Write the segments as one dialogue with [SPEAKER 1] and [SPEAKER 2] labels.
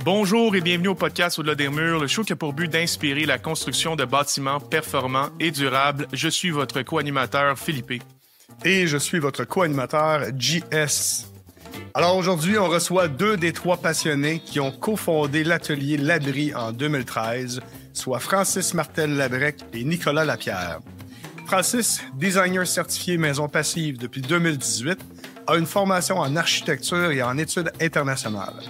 [SPEAKER 1] Bonjour et bienvenue au podcast Au-delà des murs, le show qui a pour but d'inspirer la construction de bâtiments performants et durables. Je suis votre co-animateur Philippe.
[SPEAKER 2] Et je suis votre co-animateur JS. Alors aujourd'hui, on reçoit 2 des 3 passionnés qui ont cofondé l'atelier Labri en 2013, soit Francis Martel-Labrec et Nicolas Lapierre. Francis, designer certifié maison passive depuis 2018, a une formation en architecture et en études internationales.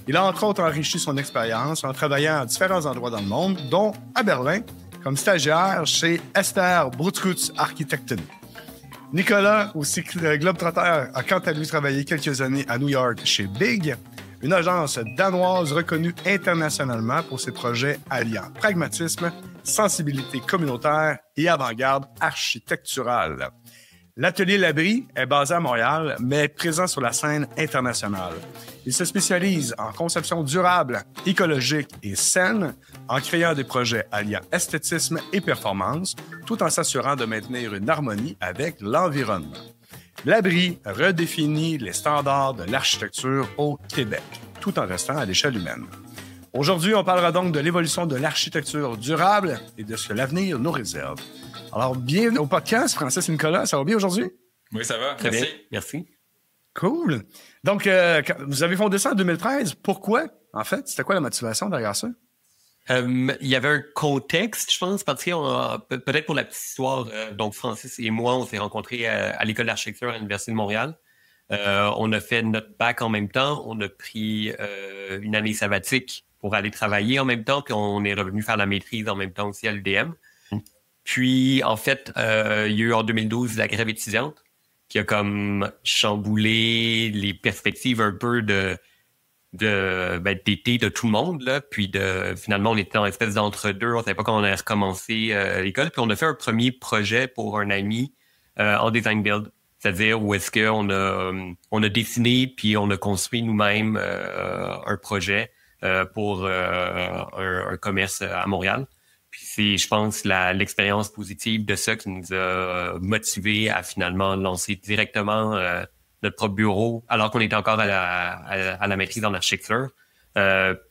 [SPEAKER 2] Il a entre autres enrichi son expérience en travaillant à différents endroits dans le monde, dont à Berlin, comme stagiaire chez Esther Brutschutz Architekten. Nicolas, aussi globetrotter, a quant à lui travaillé quelques années à New York chez Big, une agence danoise reconnue internationalement pour ses projets alliant pragmatisme, sensibilité communautaire et avant-garde architecturale. L'atelier Labri est basé à Montréal, mais présent sur la scène internationale. Il se spécialise en conception durable, écologique et saine, en créant des projets alliant esthétisme et performance, tout en s'assurant de maintenir une harmonie avec l'environnement. Labri redéfinit les standards de l'architecture au Québec, tout en restant à l'échelle humaine. Aujourd'hui, on parlera donc de l'évolution de l'architecture durable et de ce que l'avenir nous réserve. Alors, bienvenue au podcast, Francis et Nicolas. Ça va bien aujourd'hui?
[SPEAKER 3] Oui, ça va.
[SPEAKER 4] Très
[SPEAKER 3] Merci.
[SPEAKER 4] bien. Merci.
[SPEAKER 2] Cool. Donc, vous avez fondé ça en 2013. Pourquoi, en fait? C'était quoi la motivation derrière ça?
[SPEAKER 4] Il y avait un contexte, je pense, parce que peut-être pour la petite histoire, donc Francis et moi, on s'est rencontrés à l'École d'architecture à l'Université de Montréal. On a fait notre bac en même temps. On a pris une année sabbatique pour aller travailler en même temps, puis on est revenu faire la maîtrise en même temps aussi à l'UDM. Puis, en fait, il y a eu en 2012 la grève étudiante qui a comme chamboulé les perspectives un peu d'été de tout le monde, là. Puis finalement, on était en espèce d'entre-deux. On savait pas quand on allait recommencer l'école. Puis on a fait un premier projet pour un ami en design build. C'est-à-dire où est-ce qu'on a dessiné puis on a construit nous-mêmes un projet pour un commerce à Montréal. Puis c'est, je pense, l'expérience positive de ça qui nous a motivés à finalement lancer directement notre propre bureau, alors qu'on était encore à la maîtrise en architecture,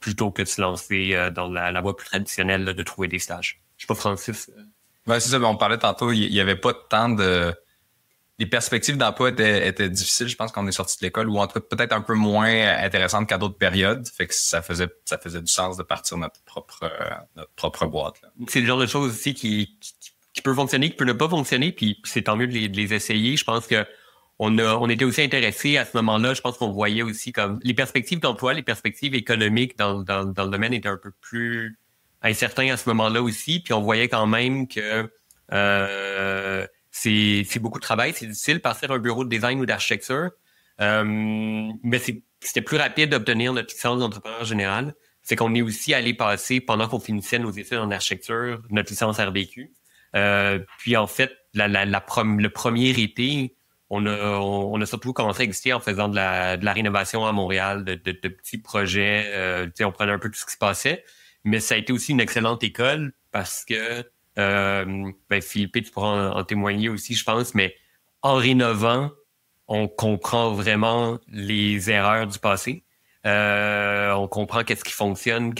[SPEAKER 4] plutôt que de se lancer dans la voie plus traditionnelle là, de trouver des stages. Je sais pas, Francis.
[SPEAKER 3] Ouais, c'est ça. On parlait tantôt, il y avait pas tant de... Les perspectives d'emploi étaient difficiles. Je pense qu'on est sorti de l'école, ou en tout cas peut-être un peu moins intéressantes qu'à d'autres périodes. Fait que ça faisait du sens de partir notre propre boîte, là.
[SPEAKER 4] C'est le genre de choses aussi qui peut fonctionner, qui peut ne pas fonctionner, puis c'est tant mieux de les essayer. Je pense que on était aussi intéressés à ce moment-là. Je pense qu'on voyait aussi comme les perspectives d'emploi, les perspectives économiques dans le domaine étaient un peu plus incertains à ce moment-là aussi. Puis on voyait quand même que c'est beaucoup de travail, c'est difficile partir un bureau de design ou d'architecture, mais c'était plus rapide d'obtenir notre licence d'entrepreneur général. C'est qu'on est aussi allé passer, pendant qu'on finissait nos études en architecture, notre licence RDQ. Puis en fait, le premier été, on a surtout commencé à exister en faisant de la rénovation à Montréal, de petits projets. On prenait un peu tout ce qui se passait, mais ça a été aussi une excellente école parce que Philippe, tu pourras en témoigner aussi, je pense, mais en rénovant, on comprend vraiment les erreurs du passé. On comprend qu'est-ce qui fonctionne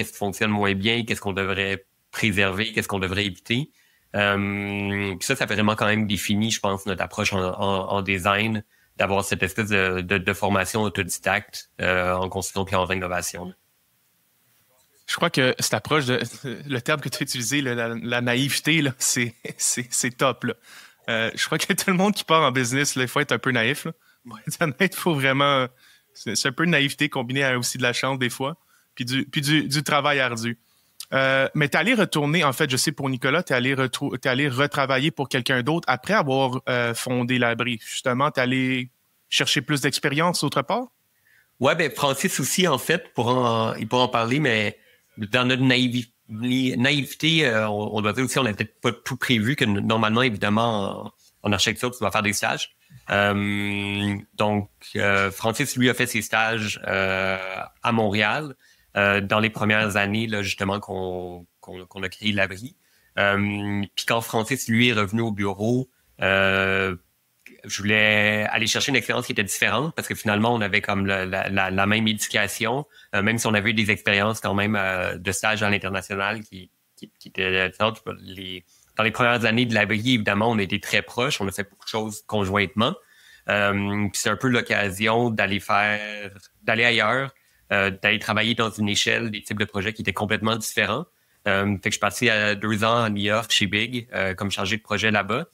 [SPEAKER 4] moins bien, qu'est-ce qu'on devrait préserver, qu'est-ce qu'on devrait éviter. Puis ça fait vraiment quand même défini, je pense, notre approche en design, d'avoir cette espèce de formation autodidacte en construction puis en rénovation.
[SPEAKER 1] Je crois que cette approche, le terme que tu as utilisé, la naïveté, là, c'est top. Là. Je crois que tout le monde qui part en business, il faut être un peu naïf. Là. Pour être honnête, il faut vraiment... C'est un peu de naïveté combinée à aussi de la chance des fois, puis du travail ardu. Mais tu es allé retourner, en fait, je sais pour Nicolas, tu es allé retravailler pour quelqu'un d'autre après avoir fondé Labri. Justement, tu es allé chercher plus d'expérience autre part?
[SPEAKER 4] Ouais, Francis aussi, en fait, il pourra en parler, mais dans notre naïveté, on doit dire aussi, on n'a peut-être pas tout prévu, que normalement, évidemment, en architecture, tu dois faire des stages. Donc, Francis, lui, a fait ses stages à Montréal dans les premières années, là, justement, qu'on a créé Labri. Puis quand Francis, lui, est revenu au bureau, je voulais aller chercher une expérience qui était différente parce que finalement, on avait comme la même éducation, même si on avait eu des expériences quand même de stage à l'international qui étaient différentes. Dans les premières années de l'abri, évidemment, on était très proches. On a fait beaucoup de choses conjointement. Puis c'est un peu l'occasion d'aller ailleurs, d'aller travailler dans une échelle, des types de projets qui étaient complètement différents. Fait que je suis parti 2 ans à New York chez Big comme chargé de projet là-bas.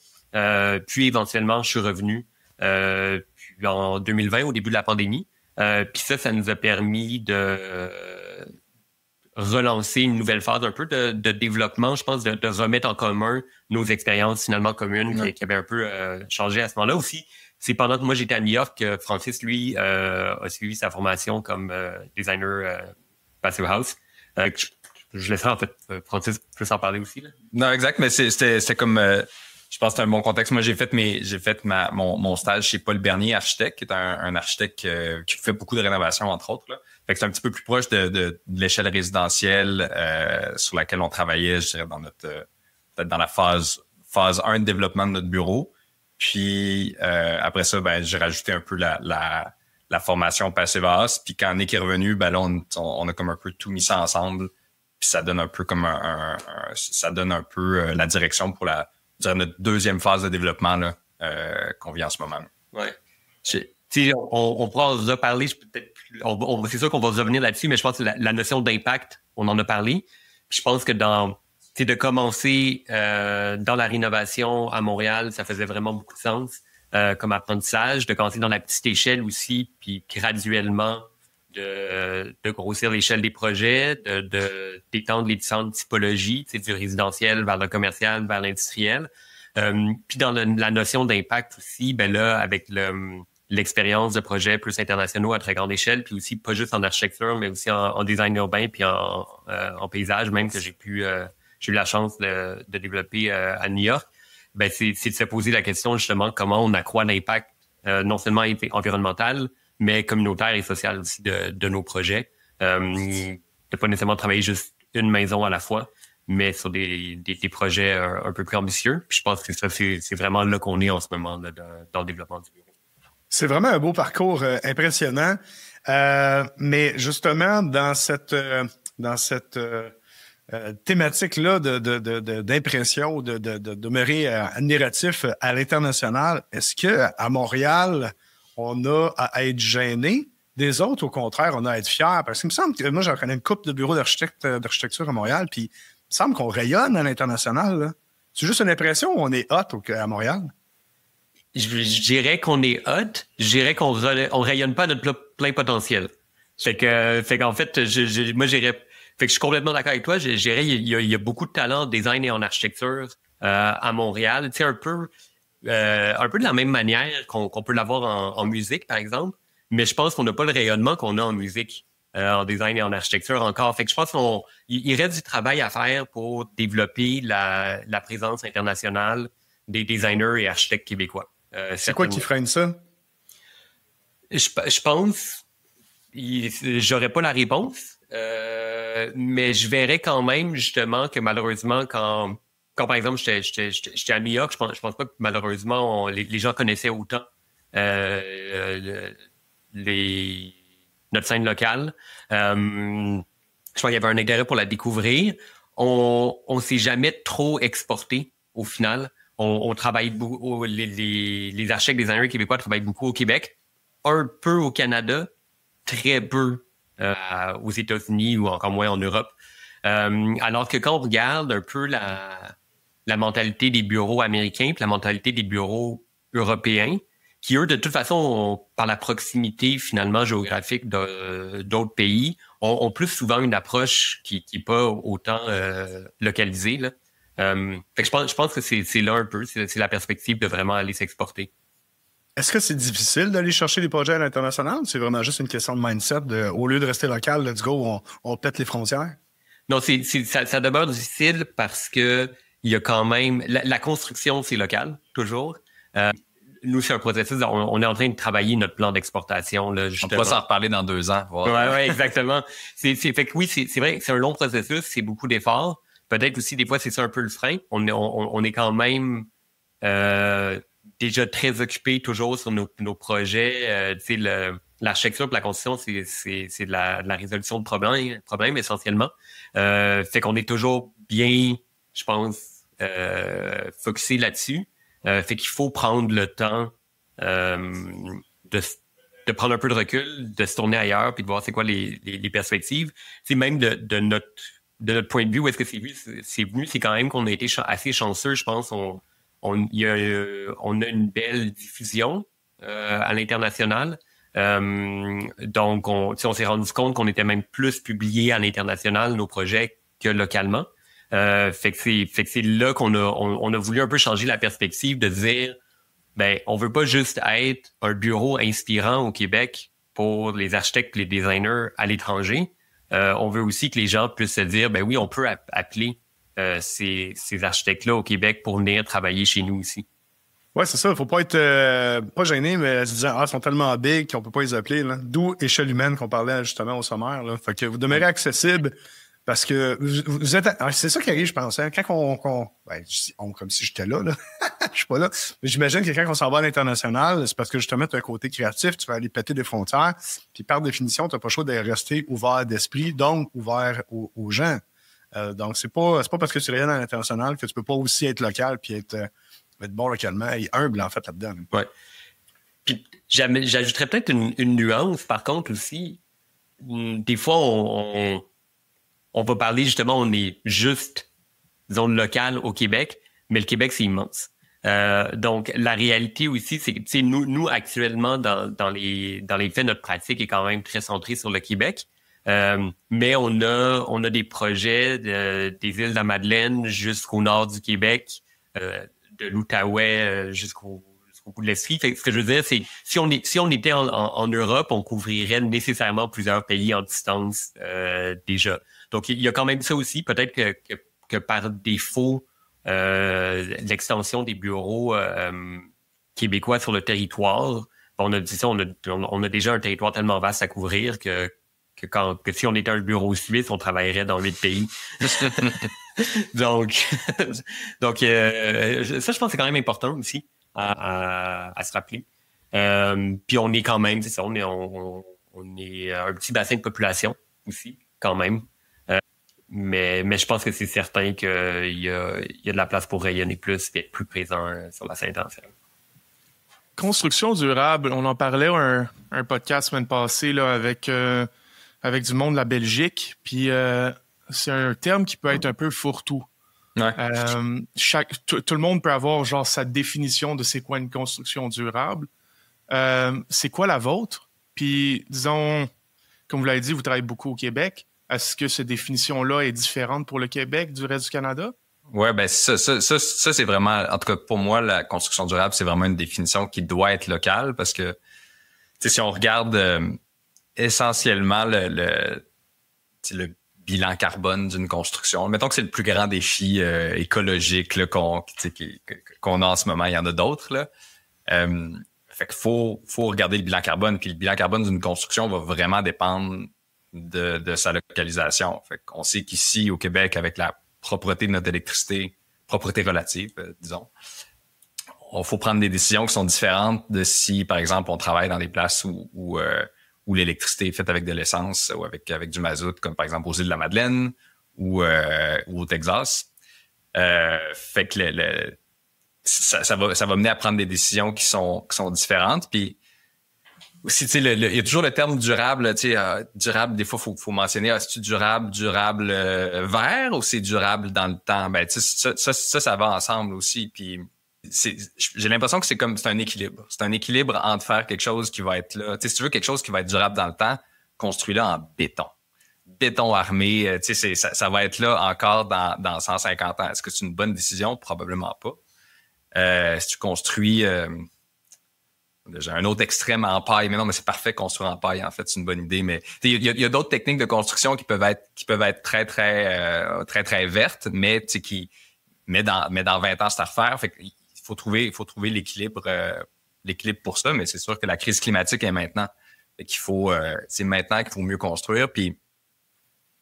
[SPEAKER 4] Puis éventuellement, je suis revenu puis en 2020, au début de la pandémie. Puis ça nous a permis de relancer une nouvelle phase un peu de développement, je pense, de remettre en commun nos expériences finalement communes qui avaient un peu changé à ce moment-là aussi. C'est pendant que moi j'étais à New York que Francis, lui, a suivi sa formation comme designer Passive House. Je laisserai en fait Francis plus en parler aussi. Là.
[SPEAKER 3] Non, exact, mais c'est comme je pense que c'est un bon contexte. Moi, j'ai fait mon stage chez Paul Bernier, architecte, qui est un architecte qui fait beaucoup de rénovations, entre autres. Là. Fait que c'est un petit peu plus proche de l'échelle résidentielle sur laquelle on travaillait, je dirais, peut-être dans la phase 1 de développement de notre bureau. Puis après ça, j'ai rajouté un peu la formation Passive House. Puis quand Nick est revenu, là, on a comme un peu tout mis ça ensemble. Puis ça donne un peu comme ça donne un peu la direction pour notre deuxième phase de développement là, qu'on vit en ce moment.
[SPEAKER 4] Ouais. On pourra en reparler, c'est sûr qu'on va revenir là-dessus, mais je pense que la notion d'impact, on en a parlé. Puis je pense que de commencer dans la rénovation à Montréal, ça faisait vraiment beaucoup de sens comme apprentissage, de commencer dans la petite échelle aussi, puis graduellement de grossir l'échelle des projets, d'étendre les différentes typologies, du résidentiel vers le commercial, vers l'industriel. Puis dans la notion d'impact aussi, là, avec l'expérience de projets plus internationaux à très grande échelle, puis aussi pas juste en architecture, mais aussi en design urbain, puis en paysage même que j'ai eu la chance de développer à New York. C'est de se poser la question justement comment on accroît l'impact non seulement environnemental, mais communautaire et social aussi de nos projets. De pas nécessairement travailler juste une maison à la fois, mais sur des projets un peu plus ambitieux. Puis je pense que ça, c'est vraiment là qu'on est en ce moment là, dans le développement du bureau.
[SPEAKER 2] C'est vraiment un beau parcours impressionnant. Mais justement, dans cette thématique-là d'impression, de demeurer admiratif à l'international, est-ce qu'à Montréal, on a à être gêné des autres? Au contraire, on a à être fier? Parce qu'il me semble que moi, j'en connais une couple de bureaux d'architecture à Montréal, puis il me semble qu'on rayonne à l'international. Là. C'est juste une impression ou on est hot à Montréal?
[SPEAKER 4] Je dirais qu'on est hot. Je dirais qu'on rayonne pas à notre plein potentiel. Fait qu'en fait, moi, j'irais... Fait que je suis complètement d'accord avec toi. Je dirais il y a beaucoup de talent en design et en architecture à Montréal. Tu sais, un peu de la même manière qu'on peut l'avoir en musique, par exemple. Mais je pense qu'on n'a pas le rayonnement qu'on a en musique, en design et en architecture encore. Fait que je pense qu'il reste du travail à faire pour développer la présence internationale des designers et architectes québécois.
[SPEAKER 2] C'est quoi qui freine ça?
[SPEAKER 4] Je pense, j'aurais pas la réponse, mais je verrais quand même justement que malheureusement quand par exemple j'étais à New York, je pense pas que malheureusement les gens connaissaient autant notre scène locale. Je pense qu'il y avait un intérêt pour la découvrir. On s'est jamais trop exporté au final. On travaille beaucoup, les architectes designers québécois travaillent beaucoup au Québec, un peu au Canada, très peu aux États-Unis ou encore moins en Europe. Alors que quand on regarde un peu la mentalité des bureaux américains puis la mentalité des bureaux européens, qui eux, de toute façon, par la proximité finalement géographique d'autres pays, ont plus souvent une approche qui n'est pas autant localisée, là. Fait que je pense que c'est là un peu, c'est la perspective de vraiment aller s'exporter.
[SPEAKER 2] Est-ce que c'est difficile d'aller chercher des projets à l'international? C'est vraiment juste une question de mindset au lieu de rester local, let's go, on pète les frontières?
[SPEAKER 4] Non, ça demeure difficile parce que il y a quand même la construction, c'est local, toujours. Nous, c'est un processus, on est en train de travailler notre plan d'exportation. Là,
[SPEAKER 3] on pourra s'en reparler dans 2 ans.
[SPEAKER 4] Ouais, exactement. Fait que oui, c'est vrai que c'est un long processus, c'est beaucoup d'efforts. Peut-être aussi, des fois, c'est ça un peu le frein. On est quand même déjà très occupés toujours sur nos projets. Tu sais, l'architecture pour la construction, c'est de la résolution de problèmes essentiellement. Fait qu'on est toujours bien, je pense, focusé là-dessus. Fait qu'il faut prendre le temps de prendre un peu de recul, de se tourner ailleurs, puis de voir c'est quoi les perspectives. C'est même de notre point de vue, où est-ce que c'est venu, c'est quand même qu'on a été assez chanceux, je pense. On a une belle diffusion à l'international. Donc, on s'est rendu compte qu'on était même plus publié à l'international, nos projets, que localement. Fait que c'est là qu'on a voulu un peu changer la perspective de dire, ben, on veut pas juste être un bureau inspirant au Québec pour les architectes et les designers à l'étranger. On veut aussi que les gens puissent se dire, ben oui, on peut appeler ces architectes-là au Québec pour venir travailler chez nous aussi.
[SPEAKER 2] Ouais, c'est ça. Il faut pas être pas gêné, mais se disant, ils sont tellement big qu'on peut pas les appeler. Là. D'où échelle humaine qu'on parlait justement au sommaire. Là. Fait que vous demeurez accessible parce que vous êtes... C'est ça qui arrive, je pense. Hein? Quand comme si j'étais là. Je suis pas là. Mais j'imagine que quand on s'en va à l'international, c'est parce que justement, tu as un côté créatif, tu vas aller péter des frontières. Puis par définition, tu n'as pas le choix de rester ouvert d'esprit, donc ouvert aux gens. Donc, c'est pas parce que tu rayonnes à l'international que tu peux pas aussi être local puis être bon localement et humble, en fait, là-dedans.
[SPEAKER 4] Ouais. Puis j'ajouterais peut-être une nuance, par contre, aussi. Des fois, on va parler, justement, on est juste zone locale au Québec, mais le Québec, c'est immense. Donc, la réalité aussi, c'est que nous actuellement, dans les faits, notre pratique est quand même très centrée sur le Québec. Mais on a des projets des îles de la Madeleine jusqu'au nord du Québec, de l'Outaouais jusqu'au bout de l'Estrie. Ce que je veux dire, c'est si on était en Europe, on couvrirait nécessairement plusieurs pays en distance déjà. Donc, il y a quand même ça aussi. Peut-être que par défaut, l'extension des bureaux québécois sur le territoire, on a dit ça, on a déjà un territoire tellement vaste à couvrir que si on était un bureau suisse, on travaillerait dans 8 pays. Donc, ça, je pense que c'est quand même important aussi à se rappeler. Puis on est quand même, c'est ça, on est un petit bassin de population aussi, quand même. Mais je pense que c'est certain qu'il y a de la place pour rayonner plus et être plus présent sur la scène internationale.
[SPEAKER 1] Construction durable, on en parlait un podcast semaine passée là, avec du monde de la Belgique. Puis c'est un terme qui peut être un peu fourre-tout.
[SPEAKER 3] Ouais.
[SPEAKER 1] Tout le monde peut avoir genre sa définition de c'est quoi une construction durable. C'est quoi la vôtre? Puis disons, comme vous l'avez dit, vous travaillez beaucoup au Québec. Est-ce que cette définition-là est différente pour le Québec du reste du Canada?
[SPEAKER 3] Ouais, ben ça c'est vraiment, en tout cas pour moi, la construction durable, c'est vraiment une définition qui doit être locale parce que si on regarde essentiellement le bilan carbone d'une construction, mettons que c'est le plus grand défi écologique là, qu'on a en ce moment, il y en a d'autres là. Fait qu'il faut regarder le bilan carbone, puis le bilan carbone d'une construction va vraiment dépendre de sa localisation. Fait qu'on sait qu'ici, au Québec, avec la propreté de notre électricité, propreté relative, disons, il faut prendre des décisions qui sont différentes de si, par exemple, on travaille dans des places où l'électricité est faite avec de l'essence ou avec du mazout, comme par exemple aux îles de la Madeleine ou au Texas. Fait que ça va mener à prendre des décisions qui sont différentes. Puis aussi, tu sais, il y a toujours le terme durable, tu sais, durable, des fois, faut mentionner, c'est-tu durable vert ou c'est durable dans le temps? Ben, tu sais, ça va ensemble aussi. Puis, j'ai l'impression que c'est un équilibre. C'est un équilibre entre faire quelque chose qui va être là. Tu sais, si tu veux quelque chose qui va être durable dans le temps, construis-le en béton. Béton armé, tu sais, ça va être là encore dans 150 ans. Est-ce que c'est une bonne décision? Probablement pas. Si tu construis... J'ai un autre extrême en paille, mais non, mais c'est parfait construire en paille, en fait, c'est une bonne idée. Mais il y a d'autres techniques de construction qui peuvent être très, très, très, très vertes, mais dans 20 ans, c'est à refaire. Fait qu'il faut trouver l'équilibre pour ça, mais c'est sûr que la crise climatique est maintenant. Fait qu'il c'est maintenant qu'il faut mieux construire. Puis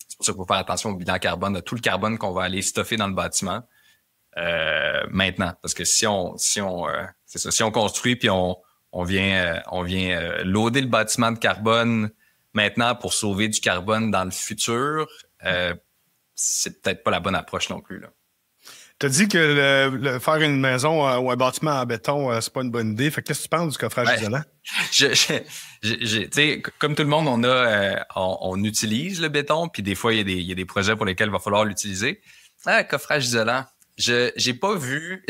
[SPEAKER 3] c'est pour ça qu'il faut faire attention au bilan carbone, à tout le carbone qu'on va aller stuffer dans le bâtiment. maintenant. Parce que si on construit puis on vient loader le bâtiment de carbone maintenant pour sauver du carbone dans le futur, c'est peut-être pas la bonne approche non plus, là.
[SPEAKER 2] Tu as dit que faire une maison ou un bâtiment en béton, c'est pas une bonne idée. Fait que qu'est-ce que tu penses du coffrage isolant?
[SPEAKER 3] Tu sais, comme tout le monde, on utilise le béton, puis des fois, il y a des projets pour lesquels il va falloir l'utiliser. Coffrage isolant. J'ai pas vu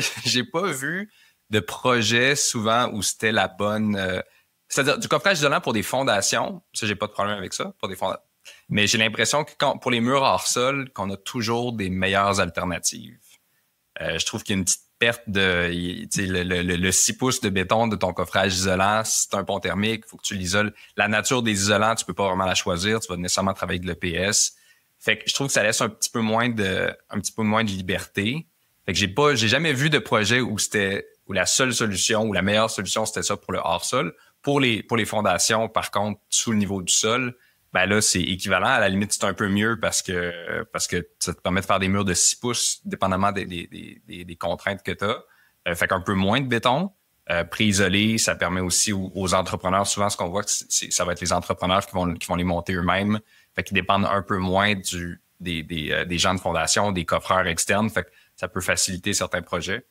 [SPEAKER 3] de projet souvent où c'était la bonne. C'est-à-dire du coffrage isolant pour des fondations, ça, j'ai pas de problème avec ça, pour des fondations. Mais j'ai l'impression que pour les murs hors sol, qu'on a toujours des meilleures alternatives. Je trouve qu'il y a une petite perte de le 6 pouces de béton de ton coffrage isolant. Si c'est un pont thermique, il faut que tu l'isoles. La nature des isolants, tu peux pas vraiment la choisir. Tu vas nécessairement travailler avec de l'EPS. Fait que je trouve que ça laisse un petit peu moins de liberté. Fait que j'ai jamais vu de projet où la seule solution ou la meilleure solution, c'était ça pour le hors-sol. Pour les fondations, par contre, sous le niveau du sol, ben là, c'est équivalent. À la limite, c'est un peu mieux parce que ça te permet de faire des murs de 6 pouces, dépendamment des contraintes que tu as. Fait qu'un peu moins de béton. Pré-isolé, ça permet aussi aux entrepreneurs, souvent, ce qu'on voit, ça va être les entrepreneurs qui vont les monter eux-mêmes. Fait qu'ils dépendent un peu moins des gens de fondation, des coffreurs externes. Fait que ça peut faciliter certains projets.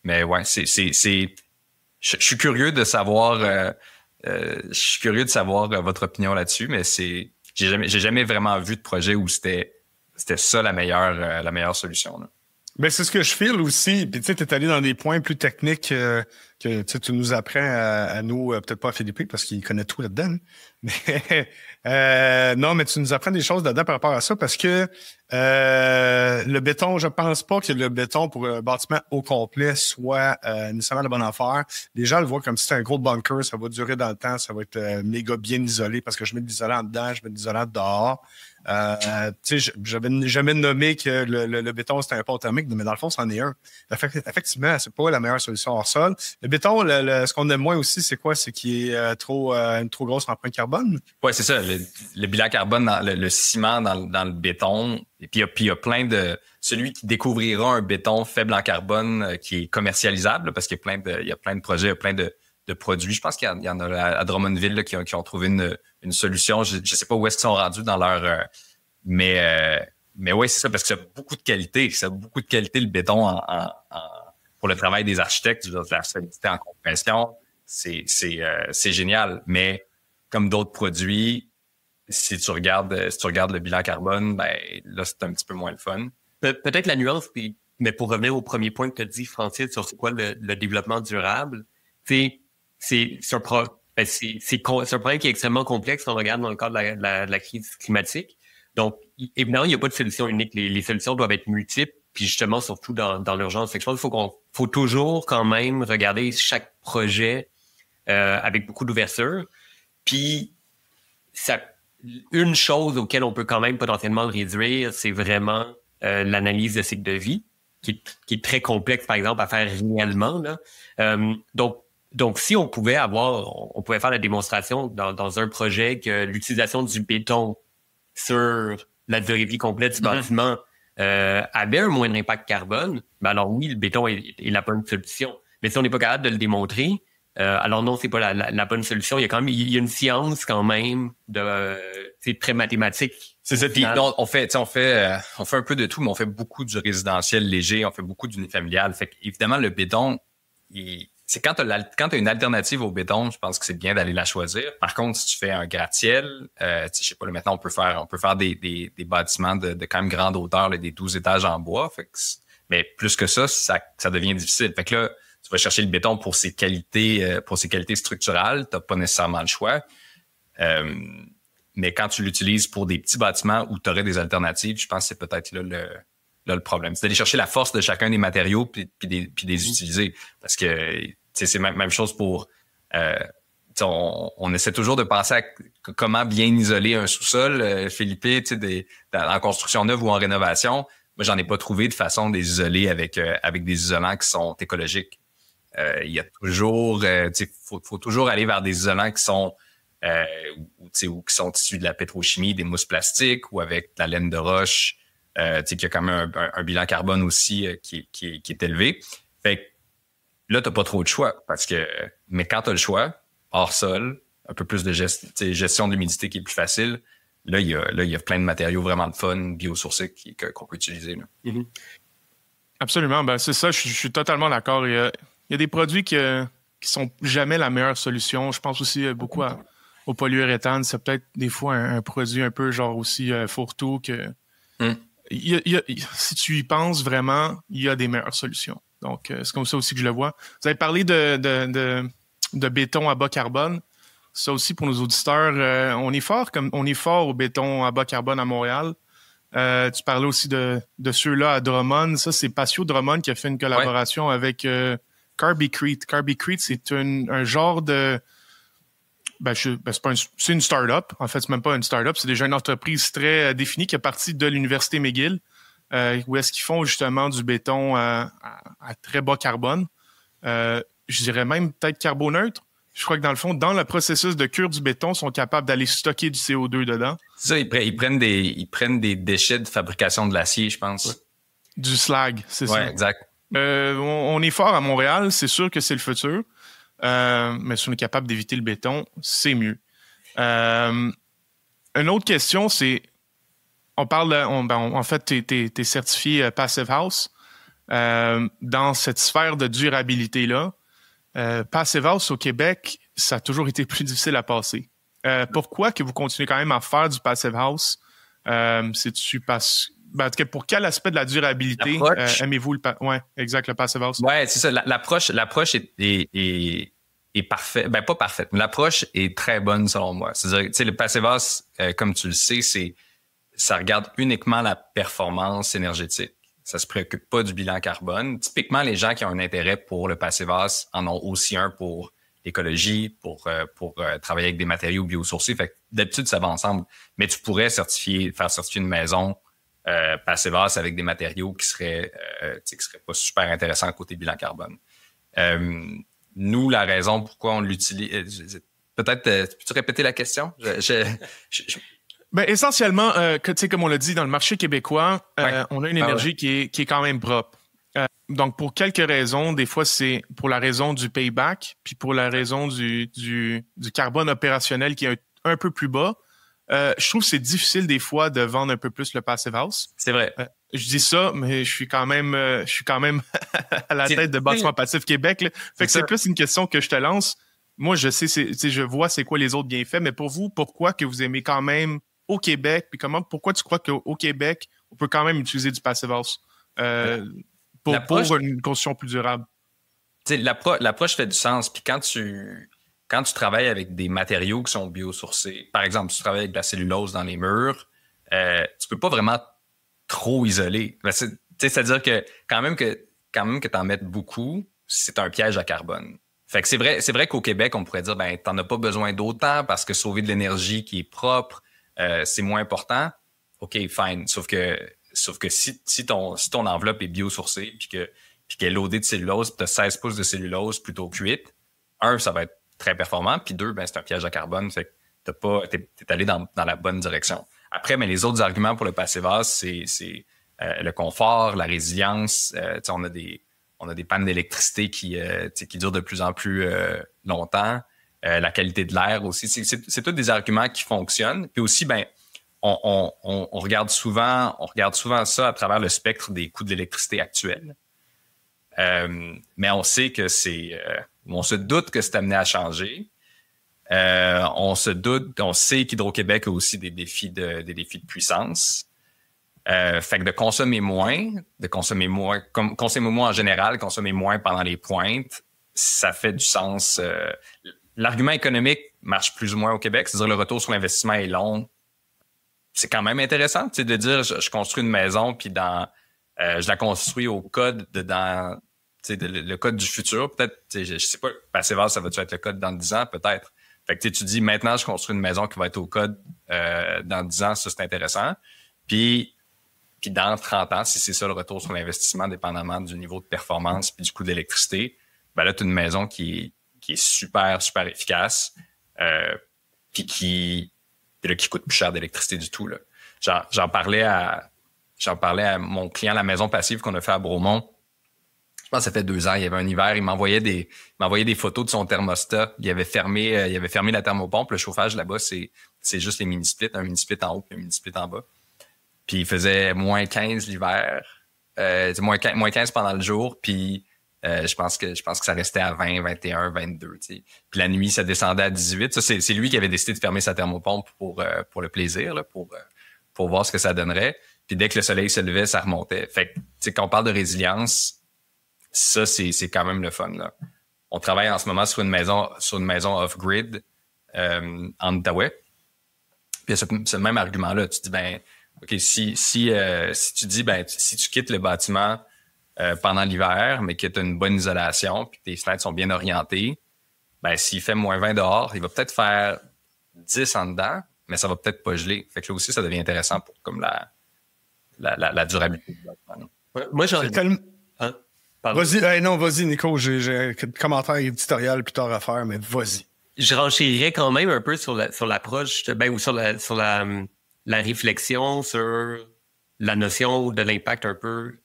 [SPEAKER 3] Mais ouais, je suis curieux de savoir... votre opinion là-dessus, mais j'ai jamais vraiment vu de projet où c'était ça la meilleure solution, là.
[SPEAKER 2] Ben, c'est ce que je file aussi. Puis, tu sais, t'es allé dans des points plus techniques que tu nous apprends à nous, peut-être pas à Philippe, parce qu'il connaît tout là-dedans. Mais non, mais tu nous apprends des choses là-dedans par rapport à ça, parce que le béton, je pense pas que le béton pour un bâtiment au complet soit nécessairement la bonne affaire. Les gens le voient comme si c'était un gros bunker, ça va durer dans le temps, ça va être méga bien isolé, parce que je mets de l'isolant dedans, je mets de l'isolant dehors. Tu sais, j'avais jamais nommé que le béton c'était un pont thermique, mais dans le fond, c'en est un. Effectivement, c'est pas la meilleure solution hors sol. Le béton, ce qu'on aime moins aussi, c'est quoi? C'est qu'il est une trop grosse empreinte carbone.
[SPEAKER 3] Ouais, c'est ça. Le bilan carbone dans le ciment dans le béton. Et puis il y a plein de celui qui découvrira un béton faible en carbone qui est commercialisable, parce qu'il y a plein de projets, il y a plein de produits. Je pense qu'il y en a à Drummondville là, qui ont trouvé une solution. Je sais pas où est-ce qu'ils sont rendus dans leur... mais oui, c'est ça, parce que ça a beaucoup de qualité. Ça a beaucoup de qualité, le béton pour le travail des architectes. La solidité en compression, c'est génial. Mais comme d'autres produits, si tu regardes le bilan carbone, ben là, c'est un petit peu moins le fun.
[SPEAKER 4] Peut-être la nuance, mais pour revenir au premier point que tu as dit, Francis, sur c'est quoi le développement durable, c'est un problème qui est extrêmement complexe si on regarde dans le cadre de la crise climatique. Donc, évidemment, il n'y a pas de solution unique. Les solutions doivent être multiples, puis justement, surtout dans l'urgence. Fait que je pense qu'il faut toujours quand même regarder chaque projet avec beaucoup d'ouverture. Puis, une chose auquel on peut quand même potentiellement le réduire, c'est vraiment l'analyse de cycle de vie, qui est très complexe, par exemple, à faire réellement, là. Donc, si on pouvait faire la démonstration dans un projet que l'utilisation du béton sur la durée de vie complète du bâtiment avait un moindre impact carbone, ben alors oui, le béton est la bonne solution. Mais si on n'est pas capable de le démontrer, alors non, c'est pas la bonne solution. Il y a une science quand même c'est très mathématique.
[SPEAKER 3] C'est ça. Puis on fait un peu de tout, mais on fait beaucoup du résidentiel léger, on fait beaucoup d'unifamilial. Fait qu'évidemment, le béton, c'est quand t'as une alternative au béton, je pense que c'est bien d'aller la choisir. Par contre, si tu fais un gratte-ciel, je sais pas, là, maintenant on peut faire des bâtiments de quand même grande hauteur, là, des 12 étages en bois. Fait que mais plus que ça devient difficile. Fait que là, tu vas chercher le béton pour ses qualités structurales, t'as pas nécessairement le choix. Mais quand tu l'utilises pour des petits bâtiments où tu aurais des alternatives, je pense que c'est peut-être là le problème. C'est d'aller chercher la force de chacun des matériaux puis des utiliser. Parce que c'est même chose pour... on essaie toujours de penser à comment bien isoler un sous-sol. Philippe, en construction neuve ou en rénovation, moi, j'en ai pas trouvé de façon de les isoler avec des isolants qui sont écologiques. Il y a toujours... faut toujours aller vers des isolants qui sont... ou qui sont issus de la pétrochimie, des mousses plastiques ou avec de la laine de roche. qui a quand même un bilan carbone aussi qui est élevé. Fait que là, t'as pas trop de choix mais quand t'as le choix, hors sol, un peu plus de gestion de l'humidité qui est plus facile, là, il y a plein de matériaux vraiment de fun, biosourcés qu'on peut utiliser. Là.
[SPEAKER 4] Mm-hmm.
[SPEAKER 1] Absolument. Ben, c'est ça, je suis totalement d'accord. Il y a des produits qui sont jamais la meilleure solution. Je pense aussi beaucoup au polyuréthane. C'est peut-être des fois un produit un peu genre aussi fourre-tout que si tu y penses vraiment, il y a des meilleures solutions. Donc, c'est comme ça aussi que je le vois. Vous avez parlé de béton à bas carbone. Ça aussi, pour nos auditeurs, on est fort au béton à bas carbone à Montréal. Tu parlais aussi de ceux-là à Drummond. Ça, c'est Patio Drummond qui a fait une collaboration avec Carbicrete. Carbicrete, c'est un genre de... c'est une start-up. En fait, c'est même pas une start-up. C'est déjà une entreprise très définie qui est partie de l'Université McGill, où est-ce qu'ils font justement du béton à très bas carbone. Je dirais même peut-être carboneutre. Je crois que dans le fond, dans le processus de cure du béton, ils sont capables d'aller stocker du CO2 dedans.
[SPEAKER 3] C'est ça, ils prennent des déchets de fabrication de l'acier, je pense.
[SPEAKER 1] Ouais. Du slag, c'est ça.
[SPEAKER 3] Oui, exact.
[SPEAKER 1] On est fort à Montréal, c'est sûr que c'est le futur. Mais si on est capable d'éviter le béton, c'est mieux. Une autre question, c'est... en fait, tu es certifié Passive House. Dans cette sphère de durabilité-là, Passive House au Québec, ça a toujours été plus difficile à passer. Pourquoi que vous continuez quand même à faire du Passive House? C'est-tu pour quel aspect de la durabilité aimez-vous le Passive House?
[SPEAKER 3] Oui, c'est ça. L'approche est parfaite. Ben, pas parfaite, mais l'approche est très bonne selon moi. C'est-à-dire, tu sais, le Passive House, comme tu le sais, ça regarde uniquement la performance énergétique. Ça se préoccupe pas du bilan carbone. Typiquement, les gens qui ont un intérêt pour le Passive House en ont aussi un pour l'écologie, pour travailler avec des matériaux biosourcés. Fait que d'habitude, ça va ensemble. Mais tu pourrais faire certifier une maison Passive House avec des matériaux qui seraient pas super intéressants côté bilan carbone. Nous, la raison pourquoi on l'utilise... Peut-être, peux-tu répéter la question?
[SPEAKER 1] Essentiellement, comme on l'a dit, dans le marché québécois, on a une énergie qui est quand même propre. Donc, pour quelques raisons, des fois, c'est pour la raison du payback, puis pour la raison du carbone opérationnel qui est un peu plus bas. Je trouve que c'est difficile des fois de vendre un peu plus le Passive House.
[SPEAKER 3] C'est vrai.
[SPEAKER 1] Je dis ça, mais je suis quand même à la tête de Bâtiment Passif Québec. Là. Fait que c'est plus une question que je te lance. Moi, je sais, je vois c'est quoi les autres bienfaits, mais pour vous, pourquoi que vous aimez quand même au Québec, puis pourquoi tu crois qu'au Québec, on peut quand même utiliser du Passive House pour une construction plus durable?
[SPEAKER 3] L'approche fait du sens. Puis quand tu travailles avec des matériaux qui sont biosourcés, par exemple, tu travailles avec de la cellulose dans les murs, tu peux pas vraiment trop isoler. C'est-à-dire que quand même que tu en mettes beaucoup, c'est un piège à carbone. Fait que c'est vrai qu'au Québec, on pourrait dire, t'en as pas besoin d'autant parce que sauver de l'énergie qui est propre, c'est moins important. OK, fine. Sauf que si ton enveloppe est biosourcée puis qu'elle est loadée de cellulose, puis tu as 16 pouces de cellulose plutôt cuite, ça va être très performant, puis 2, c'est un piège à carbone, fait que t'es allé dans la bonne direction. Après, mais les autres arguments pour le Passive House, c'est le confort, la résilience. On a des pannes d'électricité qui durent de plus en plus longtemps. La qualité de l'air aussi. C'est tous des arguments qui fonctionnent. Puis aussi, on regarde souvent ça à travers le spectre des coûts de l'électricité actuels. Mais on sait que on se doute que c'est amené à changer. On sait qu'Hydro-Québec a aussi des défis de puissance. Fait que de consommer moins en général, consommer moins pendant les pointes, ça fait du sens. L'argument économique marche plus ou moins au Québec, c'est-à-dire le retour sur l'investissement est long. C'est quand même intéressant, de dire je construis une maison puis je la construis au code le code du futur. Peut-être, je sais pas, Passive House, ça va-tu être le code dans 10 ans? Peut-être. Fait que tu dis maintenant je construis une maison qui va être au code dans 10 ans, ça c'est intéressant. Puis dans 30 ans, si c'est ça le retour sur l'investissement, dépendamment du niveau de performance puis du coût d'électricité, là, tu as une maison qui est super, super efficace puis qui coûte plus cher d'électricité du tout. Là. J'en parlais à j'en parlais à mon client, la maison passive qu'on a fait à Bromont. Je pense que ça fait 2 ans. Il y avait un hiver, il m'envoyait des photos de son thermostat. Il avait fermé la thermopompe. Le chauffage là-bas, c'est juste les mini-splits, un mini-split en haut et un mini-split en bas. Puis il faisait moins 15 l'hiver, moins 15 pendant le jour, puis je pense que ça restait à 20, 21, 22. T'sais. Puis la nuit, ça descendait à 18. Ça, c'est lui qui avait décidé de fermer sa thermopompe pour le plaisir, là, pour voir ce que ça donnerait. Puis dès que le soleil se levait, ça remontait. Fait que quand on parle de résilience, ça, c'est quand même le fun, là. On travaille en ce moment sur une maison off-grid en Outaouais. Puis c'est le même argument-là. Tu dis, ben, OK, si tu dis, ben, si tu quittes le bâtiment pendant l'hiver, mais que tu as une bonne isolation, puis que tes fenêtres sont bien orientées, ben, s'il fait moins 20 dehors, il va peut-être faire 10 en dedans, mais ça va peut-être pas geler. Fait que là aussi, ça devient intéressant pour comme la durabilité du bâtiment.
[SPEAKER 4] Ouais, moi, j'en ai... Hein?
[SPEAKER 2] Vas-y, Nico, j'ai un commentaire éditorial plus tard à faire, mais vas-y.
[SPEAKER 4] Je renchérirais quand même un peu sur l'approche, ou sur la réflexion sur la notion de l'impact un peu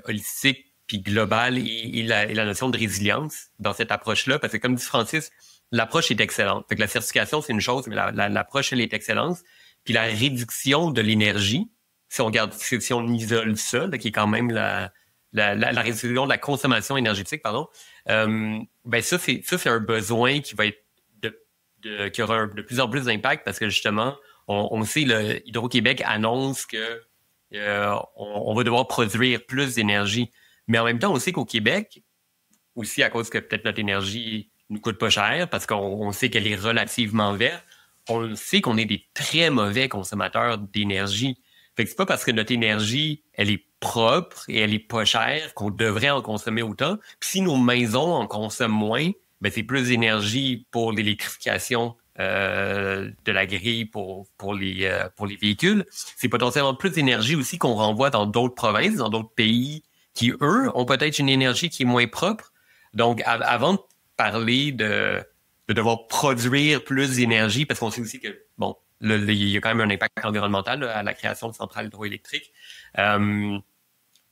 [SPEAKER 4] holistique puis global et la notion de résilience dans cette approche-là, parce que comme dit Francis, l'approche est excellente. Fait que la certification, c'est une chose, mais l'approche, elle est excellente. Puis la réduction de l'énergie, si on isole ça, là, qui est quand même la réduction de la consommation énergétique, pardon, ben ça c'est un besoin qui va être qui aura de plus en plus d'impact parce que justement, on sait, Hydro-Québec annonce que on va devoir produire plus d'énergie. Mais en même temps, on sait qu'au Québec, aussi à cause que peut-être notre énergie nous coûte pas cher parce qu'on sait qu'elle est relativement verte, on sait qu'on est des très mauvais consommateurs d'énergie. Fait que c'est pas parce que notre énergie, elle est propre et elle est pas chère qu'on devrait en consommer autant. Puis si nos maisons en consomment moins, ben c'est plus d'énergie pour l'électrification de la grille pour les véhicules. C'est potentiellement plus d'énergie aussi qu'on renvoie dans d'autres provinces, dans d'autres pays qui, eux, ont peut-être une énergie qui est moins propre. Donc, avant de parler de devoir produire plus d'énergie, parce qu'on sait aussi que, bon, il y a quand même un impact environnemental là, à la création de centrales hydroélectriques.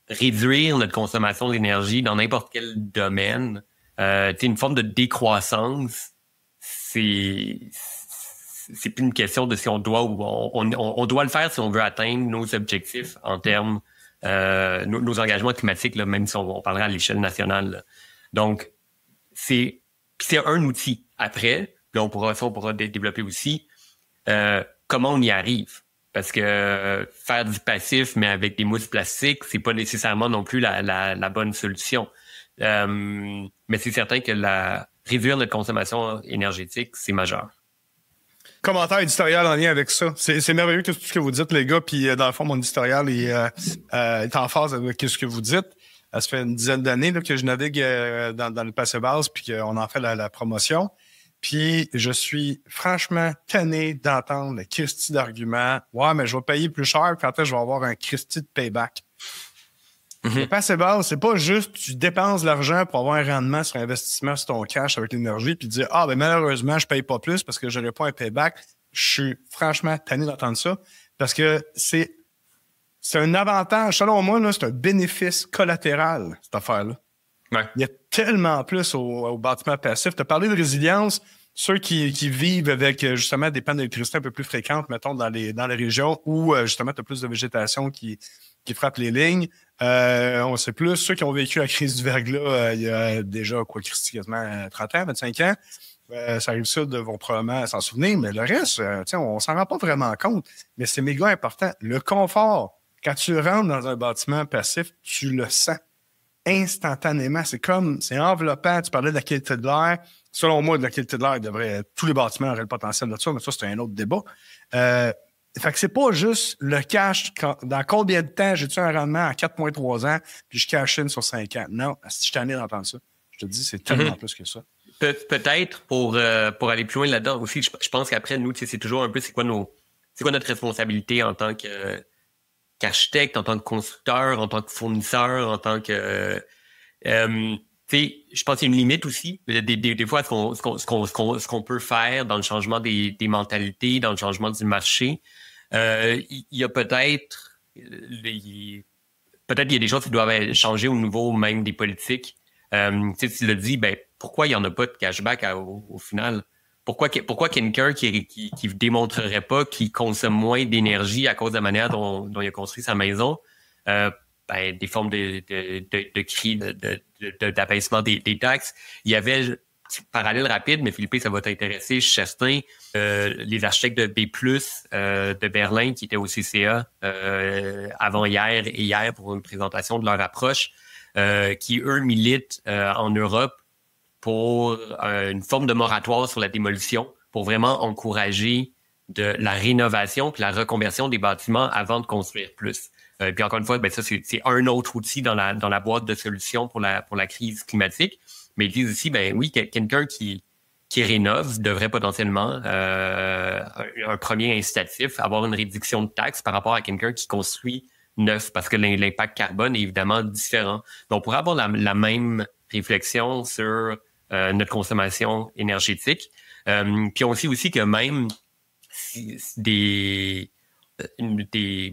[SPEAKER 4] Réduire notre consommation d'énergie dans n'importe quel domaine, une forme de décroissance, c'est plus une question de si on doit ou on doit le faire si on veut atteindre nos objectifs en termes nos engagements climatiques, là, même si on parlerait à l'échelle nationale. Là. Donc, c'est un outil. Après, puis on pourra développer aussi comment on y arrive. Parce que faire du passif, mais avec des mousses plastiques, c'est pas nécessairement non plus la bonne solution. Mais c'est certain que réduire notre consommation énergétique, c'est majeur.
[SPEAKER 2] Commentaire éditorial en lien avec ça. C'est merveilleux tout ce que vous dites, les gars. Puis, dans le fond, mon éditorial est en phase avec ce que vous dites. Ça fait une dizaine d'années là, que je navigue dans le passé base puis qu'on en fait la promotion. Puis, je suis franchement tanné d'entendre le Christy d'argument. Ouais, mais je vais payer plus cher puis en fait, je vais avoir un Christy de payback. Le passé base, c'est pas juste tu dépenses de l'argent pour avoir un rendement sur investissement sur ton cash avec l'énergie puis dire ben malheureusement, je paye pas plus parce que je n'aurai pas un payback. Je suis franchement tanné d'entendre ça parce que c'est un avantage. Selon moi, là, c'est un bénéfice collatéral, cette affaire-là.
[SPEAKER 3] Ouais.
[SPEAKER 2] Il y a tellement plus au bâtiment passif. Tu as parlé de résilience. Ceux qui vivent avec justement des pannes d'électricité un peu plus fréquentes, mettons, dans les régions où justement tu as plus de végétation qui frappe les lignes. On sait plus. Ceux qui ont vécu la crise du verglas il y a déjà, quasiment 30 ans, 25 ans, ça arrive ça, vont probablement s'en souvenir, mais le reste, on s'en rend pas vraiment compte. Mais c'est méga important. Le confort, quand tu rentres dans un bâtiment passif, tu le sens instantanément. C'est enveloppant. Tu parlais de la qualité de l'air. Selon moi, de la qualité de l'air, tous les bâtiments auraient le potentiel de ça, mais ça, c'est un autre débat. Fait que c'est pas juste le cash. Dans combien de temps j'ai-tu un rendement à 4,3 ans, puis je cash in sur 5 ans? Non, si je t'en ai d'entendre ça. Je te dis, c'est tellement plus que ça.
[SPEAKER 4] Peut-être pour aller plus loin là-dedans aussi, je pense qu'après, nous, c'est toujours un peu c'est quoi notre responsabilité en tant qu'architecte, en tant que constructeur, en tant que fournisseur, en tant que je pense qu'il y a une limite aussi. Des fois, ce qu'on peut faire dans le changement des mentalités, dans le changement du marché, il y a peut-être peut-être qu'il y a des choses qui doivent changer au niveau même des politiques. Tu l'as dit, pourquoi il n'y en a pas de cashback au final? Pourquoi quelqu'un qui démontrerait pas qu'il consomme moins d'énergie à cause de la manière dont il a construit sa maison, des formes de cris, d'abaissement des taxes. Il y avait, parallèle rapide, mais Philippe, ça va t'intéresser, je suis certain, les architectes de B+, de Berlin, qui étaient au CCA avant hier et hier pour une présentation de leur approche, qui, eux, militent en Europe pour une forme de moratoire sur la démolition, pour vraiment encourager de la rénovation puis la reconversion des bâtiments avant de construire plus. Puis encore une fois, ça c'est un autre outil dans la boîte de solutions pour la crise climatique. Mais ils disent aussi, oui, quelqu'un qui rénove devrait potentiellement un premier incitatif, avoir une réduction de taxes par rapport à quelqu'un qui construit neuf, parce que l'impact carbone est évidemment différent. Donc, on pourrait avoir la même réflexion sur notre consommation énergétique. Puis on sait aussi que même des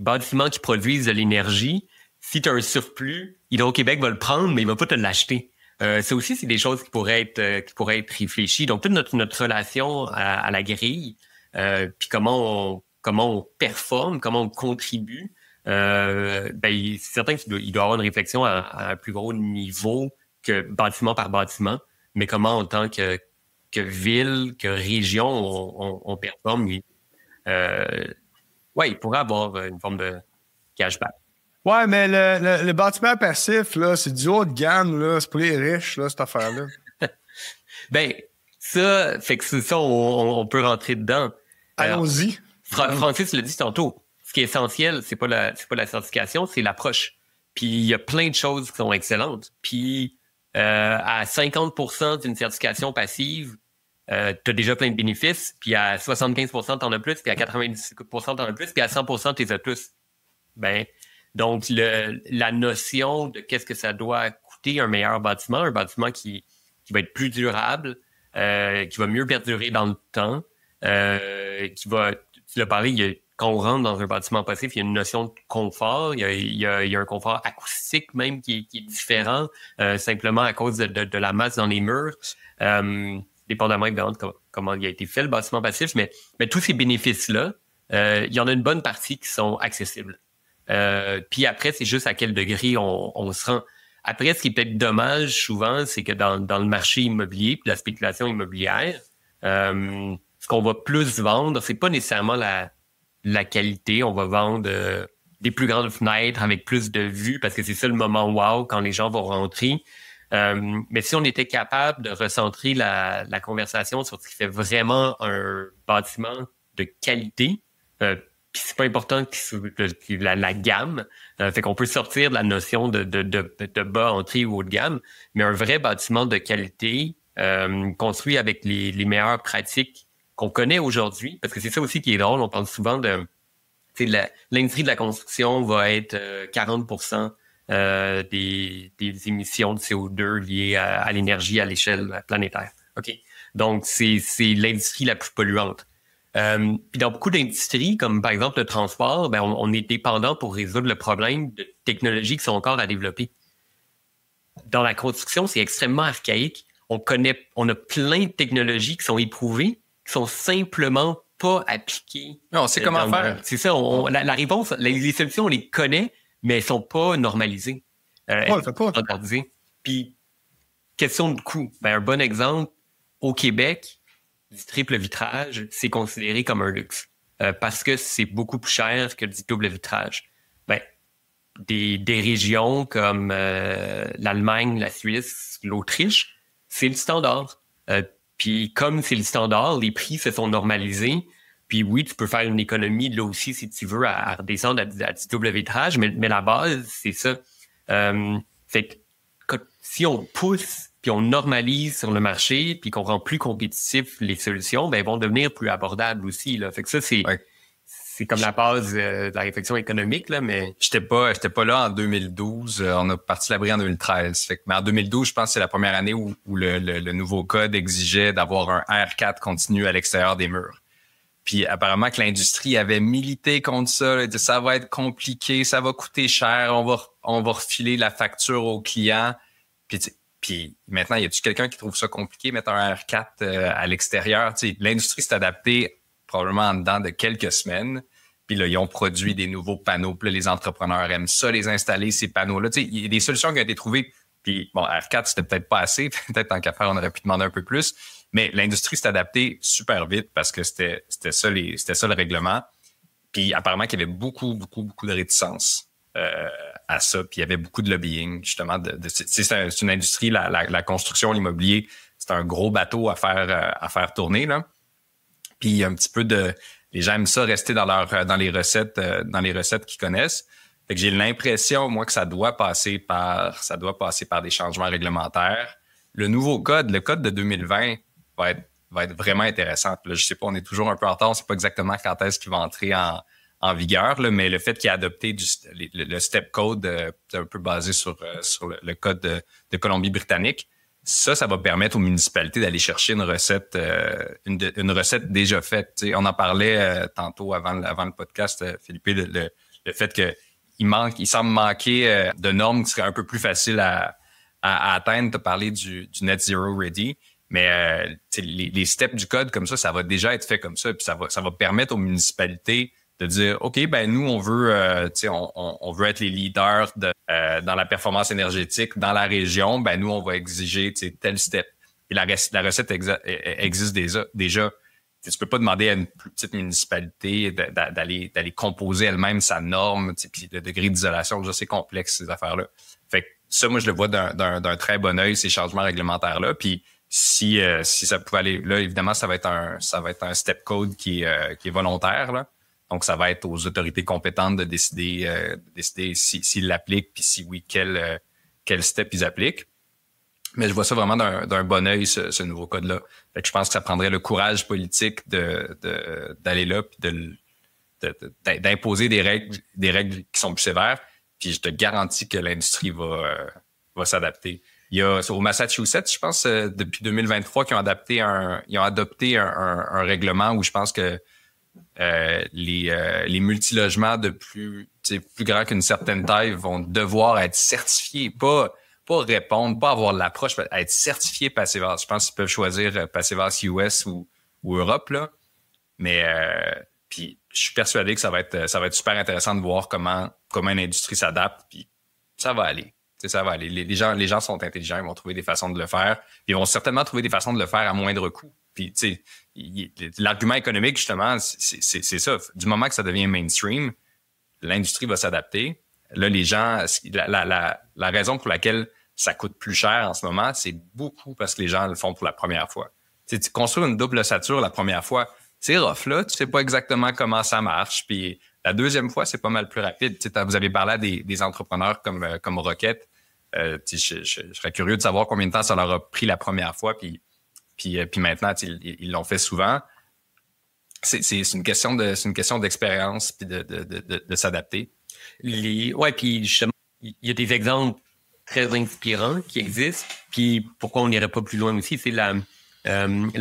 [SPEAKER 4] bâtiments qui produisent de l'énergie, si tu as un surplus, Hydro-Québec va le prendre, mais il va pas te l'acheter. Ça aussi, c'est des choses qui pourraient être réfléchies. Donc, toute notre relation à la grille, puis comment on performe, comment on contribue, c'est certain qu'il doit y avoir une réflexion à un plus gros niveau que bâtiment par bâtiment, mais comment en tant que ville, que région, on performe. Il pourrait avoir une forme de cashback.
[SPEAKER 2] Ouais, mais le bâtiment passif, là, c'est du haut de gamme, là. C'est pour les riches, là, cette affaire-là.
[SPEAKER 4] Ça, fait que c'est ça, on peut rentrer dedans.
[SPEAKER 2] Allons-y.
[SPEAKER 4] Francis l'a dit tantôt. Ce qui est essentiel, c'est pas la certification, c'est l'approche. Puis il y a plein de choses qui sont excellentes. Puis à 50% d'une certification passive, t'as déjà plein de bénéfices. Puis à 75%, t'en as plus. Puis à 90% t'en as plus. Puis à 100%, t'es as tous. Donc la notion de qu'est-ce que ça doit coûter un meilleur bâtiment, un bâtiment qui va être plus durable, qui va mieux perdurer dans le temps, qui va, tu l'as parlé, quand on rentre dans un bâtiment passif, il y a une notion de confort, il y a un confort acoustique même qui est différent, simplement à cause de la masse dans les murs, dépendamment évidemment de comment il a été fait le bâtiment passif, mais tous ces bénéfices-là, il y en a une bonne partie qui sont accessibles. Puis après, c'est juste à quel degré on se rend. Après, ce qui est peut-être dommage souvent, c'est que dans le marché immobilier puis la spéculation immobilière, ce qu'on va plus vendre, c'est pas nécessairement la qualité. On va vendre des plus grandes fenêtres avec plus de vues parce que c'est ça le moment wow quand les gens vont rentrer. Mais si on était capable de recentrer la conversation sur ce qui fait vraiment un bâtiment de qualité, puis c'est pas important que la gamme, fait qu'on peut sortir de la notion de bas entrée ou haut de gamme, mais un vrai bâtiment de qualité construit avec les meilleures pratiques qu'on connaît aujourd'hui, parce que c'est ça aussi qui est drôle, on parle souvent de l'industrie de la construction va être 40% des émissions de CO2 liées à l'énergie à l'échelle planétaire. OK? Donc, c'est l'industrie la plus polluante. Puis dans beaucoup d'industries, comme par exemple le transport, on est dépendant pour résoudre le problème de technologies qui sont encore à développer. Dans la construction, c'est extrêmement archaïque. On a plein de technologies qui sont éprouvées, qui sont simplement pas appliquées.
[SPEAKER 3] Mais on sait comment faire.
[SPEAKER 4] C'est ça. La réponse, les solutions, on les connaît, mais elles sont pas normalisées.
[SPEAKER 2] On le fait pas.
[SPEAKER 4] Standardisées. Puis, question de coût. Un bon exemple, au Québec, du triple vitrage, c'est considéré comme un luxe. Parce que c'est beaucoup plus cher que du double vitrage. Des régions comme l'Allemagne, la Suisse, l'Autriche, c'est le standard. Puis comme c'est le standard, les prix se sont normalisés. Puis oui, tu peux faire une économie là aussi si tu veux à redescendre à du double vitrage, mais la base, c'est ça. Fait que si on pousse puis on normalise sur le marché puis qu'on rend plus compétitif les solutions, elles vont devenir plus abordables aussi. Là. Fait que ça, c'est comme la base de la réflexion économique, là, mais...
[SPEAKER 3] J'étais pas là en 2012. On a parti l'abri en 2013. Mais en 2012, je pense que c'est la première année où le nouveau code exigeait d'avoir un R4 continu à l'extérieur des murs. Puis apparemment que l'industrie avait milité contre ça. Il dit, ça va être compliqué, ça va coûter cher, on va refiler la facture au client. Puis maintenant, y a-tu quelqu'un qui trouve ça compliqué, mettre un R4 à l'extérieur? L'industrie s'est adaptée probablement en dedans de quelques semaines. Puis là, ils ont produit des nouveaux panneaux. Puis là, les entrepreneurs aiment ça, les installer, ces panneaux-là. Il y a des solutions qui ont été trouvées. Puis bon, R4, c'était peut-être pas assez. Peut-être tant qu'à faire, on aurait pu demander un peu plus. Mais l'industrie s'est adaptée super vite parce que c'était ça le règlement. Puis apparemment qu'il y avait beaucoup de réticence à ça. Puis il y avait beaucoup de lobbying, justement. C'est une industrie, la construction, l'immobilier, c'est un gros bateau à faire tourner, là. Puis il y a un petit peu les gens aiment ça rester dans les recettes qu'ils connaissent. Fait que j'ai l'impression, moi, que ça doit passer par des changements réglementaires. Le nouveau code, le code de 2020, va être vraiment intéressant. Puis là, je sais pas, on est toujours un peu en retard, on sait pas exactement quand est-ce qu'il va entrer en vigueur, là, mais le fait qu'il ait adopté le step code, un peu basé sur le code de Colombie-Britannique, ça va permettre aux municipalités d'aller chercher une recette déjà faite. T'sais, on en parlait tantôt avant le podcast, Philippe, le fait que il semble manquer de normes qui seraient un peu plus faciles à atteindre. Tu as parlé du Net Zero Ready, mais les steps du code comme ça va déjà être fait comme ça, puis ça va permettre aux municipalités de dire, OK, ben nous, on veut on veut être les leaders dans la performance énergétique dans la région, ben nous, on va exiger tel step. Et la recette existe déjà. Tu peux pas demander à une plus petite municipalité d'aller composer elle-même sa norme, puis le degré d'isolation, déjà c'est complexe ces affaires-là. Fait que ça, moi, je le vois d'un très bon œil, ces changements réglementaires-là. Puis si ça pouvait aller, là, évidemment, ça va être un step code qui est volontaire, là. Donc, ça va être aux autorités compétentes de décider s'ils l'appliquent, puis si oui, quel step ils appliquent. Mais je vois ça vraiment d'un bon œil, ce nouveau code-là. Fait que je pense que ça prendrait le courage politique d'aller là, puis d'imposer des règles qui sont plus sévères. Puis je te garantis que l'industrie va s'adapter. Il y a au Massachusetts, je pense, depuis 2023, qu'ils ont adopté un règlement où je pense que les multilogements de plus grands qu'une certaine taille vont devoir être certifiés, pas répondre, pas avoir l'approche, être certifiés Passivhaus. Je pense qu'ils peuvent choisir Passivhaus US ou Europe, là. Mais puis je suis persuadé que ça va être super intéressant de voir comment une industrie s'adapte, puis ça va aller. Ça va aller. Les gens sont intelligents, ils vont trouver des façons de le faire. Ils vont certainement trouver des façons de le faire à moindre coût. Puis, tu sais, l'argument économique, justement, c'est ça. Du moment que ça devient mainstream, l'industrie va s'adapter. Là, les gens, la raison pour laquelle ça coûte plus cher en ce moment, c'est beaucoup parce que les gens le font pour la première fois. Tu sais, construire une double ossature la première fois, c'est rough, là. Tu sais pas exactement comment ça marche. Puis la deuxième fois, c'est pas mal plus rapide. Tu sais, vous avez parlé à des entrepreneurs comme Rocket. Tu sais, je serais curieux de savoir combien de temps ça leur a pris la première fois. Puis maintenant, ils l'ont fait souvent. C'est une question d'expérience puis de s'adapter.
[SPEAKER 4] Puis justement, il y a des exemples très inspirants qui existent. Puis pourquoi on n'irait pas plus loin aussi, c'est la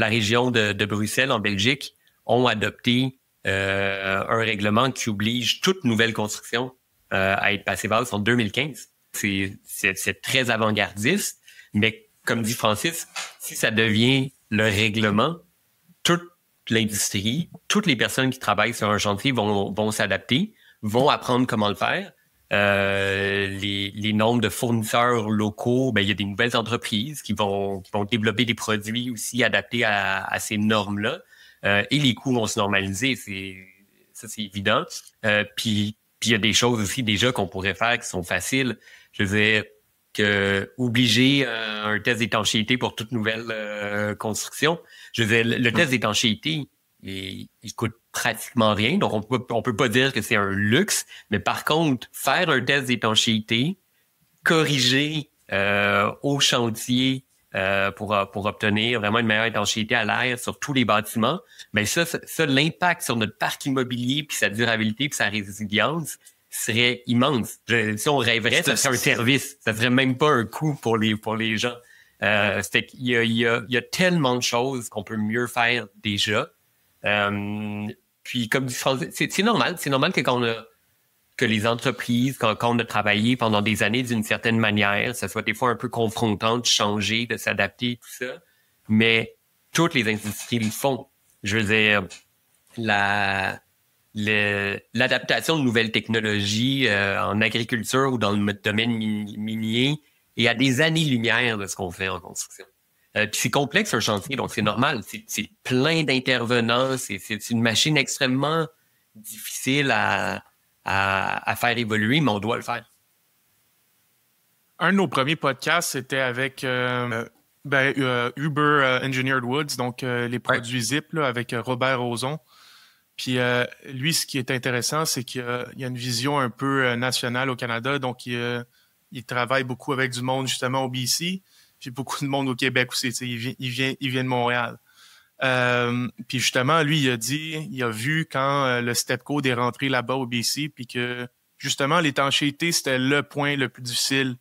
[SPEAKER 4] région de Bruxelles en Belgique ont adopté un règlement qui oblige toute nouvelle construction à être Passivhaus en 2015. C'est très avant-gardiste, mais comme dit Francis, si ça devient le règlement, toute l'industrie, toutes les personnes qui travaillent sur un chantier vont s'adapter, vont apprendre comment le faire. Les nombres de fournisseurs locaux, il y a des nouvelles entreprises qui vont développer des produits aussi adaptés à ces normes-là. Et les coûts vont se normaliser, c'est évident. Puis il y a des choses aussi déjà qu'on pourrait faire qui sont faciles. Je veux dire, obliger un test d'étanchéité pour toute nouvelle construction. Je veux dire, le test d'étanchéité, il coûte pratiquement rien, donc on peut pas dire que c'est un luxe, mais par contre, faire un test d'étanchéité, corriger au chantier pour obtenir vraiment une meilleure étanchéité à l'air sur tous les bâtiments, mais ça l'impact sur notre parc immobilier, puis sa durabilité, puis sa résilience serait immense. Si on rêverait, ça serait un service. Ça serait même pas un coût pour les gens. Il y a tellement de choses qu'on peut mieux faire déjà. Puis, comme dit Francis, c'est normal. C'est normal que les entreprises, quand on a travaillé pendant des années d'une certaine manière, ça soit des fois un peu confrontant de changer, de s'adapter, tout ça. Mais toutes les industries le font. Je veux dire, l'adaptation de nouvelles technologies en agriculture ou dans le domaine minier est à des années-lumière de ce qu'on fait en construction. Puis c'est complexe un chantier, donc c'est normal. C'est plein d'intervenants, c'est une machine extrêmement difficile à faire évoluer, mais on doit le faire.
[SPEAKER 1] Un de nos premiers podcasts, c'était avec Uber Engineered Woods, donc les produits Zip là, avec Robert Rozon. Puis lui, ce qui est intéressant, c'est qu'il y a une vision un peu nationale au Canada. Donc, il travaille beaucoup avec du monde justement au BC, puis beaucoup de monde au Québec aussi. Il vient de Montréal. Puis justement, lui, il a vu quand le step code est rentré là-bas au BC, puis que justement, l'étanchéité, c'était le point le plus difficile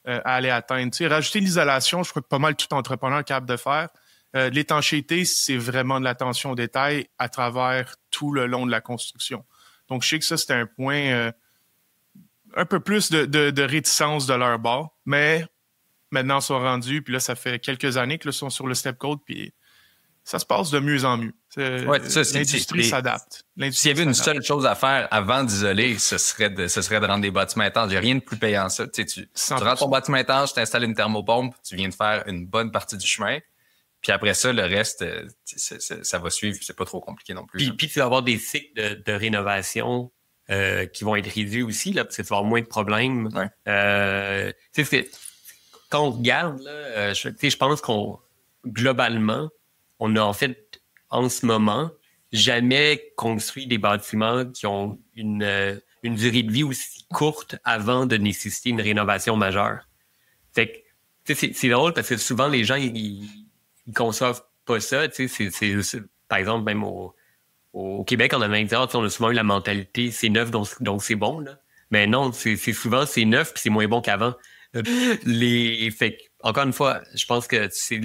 [SPEAKER 1] à aller atteindre. Rajouter l'isolation, je crois que pas mal tout entrepreneur est capable de faire. L'étanchéité, c'est vraiment de l'attention au détail à travers tout le long de la construction. Donc, je sais que ça, c'était un point un peu plus de réticence de leur bord, mais maintenant, ils sont rendus, puis là, ça fait quelques années qu'ils sont sur le step code, puis ça se passe de mieux en mieux. L'industrie s'adapte.
[SPEAKER 3] S'il y avait une seule chose à faire avant d'isoler, ce serait de rendre des bâtiments étanches. Il n'y a rien de plus payant que ça. Tu rends ton bâtiment étanche, tu installes une thermopompe, tu viens de faire une bonne partie du chemin. Puis après ça, le reste, ça va suivre. C'est pas trop compliqué non plus.
[SPEAKER 4] Puis tu vas avoir des cycles de rénovation qui vont être réduits aussi, là, parce que tu vas avoir moins de problèmes. Ouais. Quand on regarde, là, je pense globalement, on a en fait, en ce moment, jamais construit des bâtiments qui ont une durée de vie aussi courte avant de nécessiter une rénovation majeure. Fait que, c'est drôle parce que souvent, les gens, ils conçoivent pas ça. Par exemple, même au Québec, en Amérique du Nord, on a souvent eu la mentalité c'est neuf, donc c'est bon. Là. Mais non, c'est souvent c'est neuf puis c'est moins bon qu'avant. Fait encore une fois, je pense que si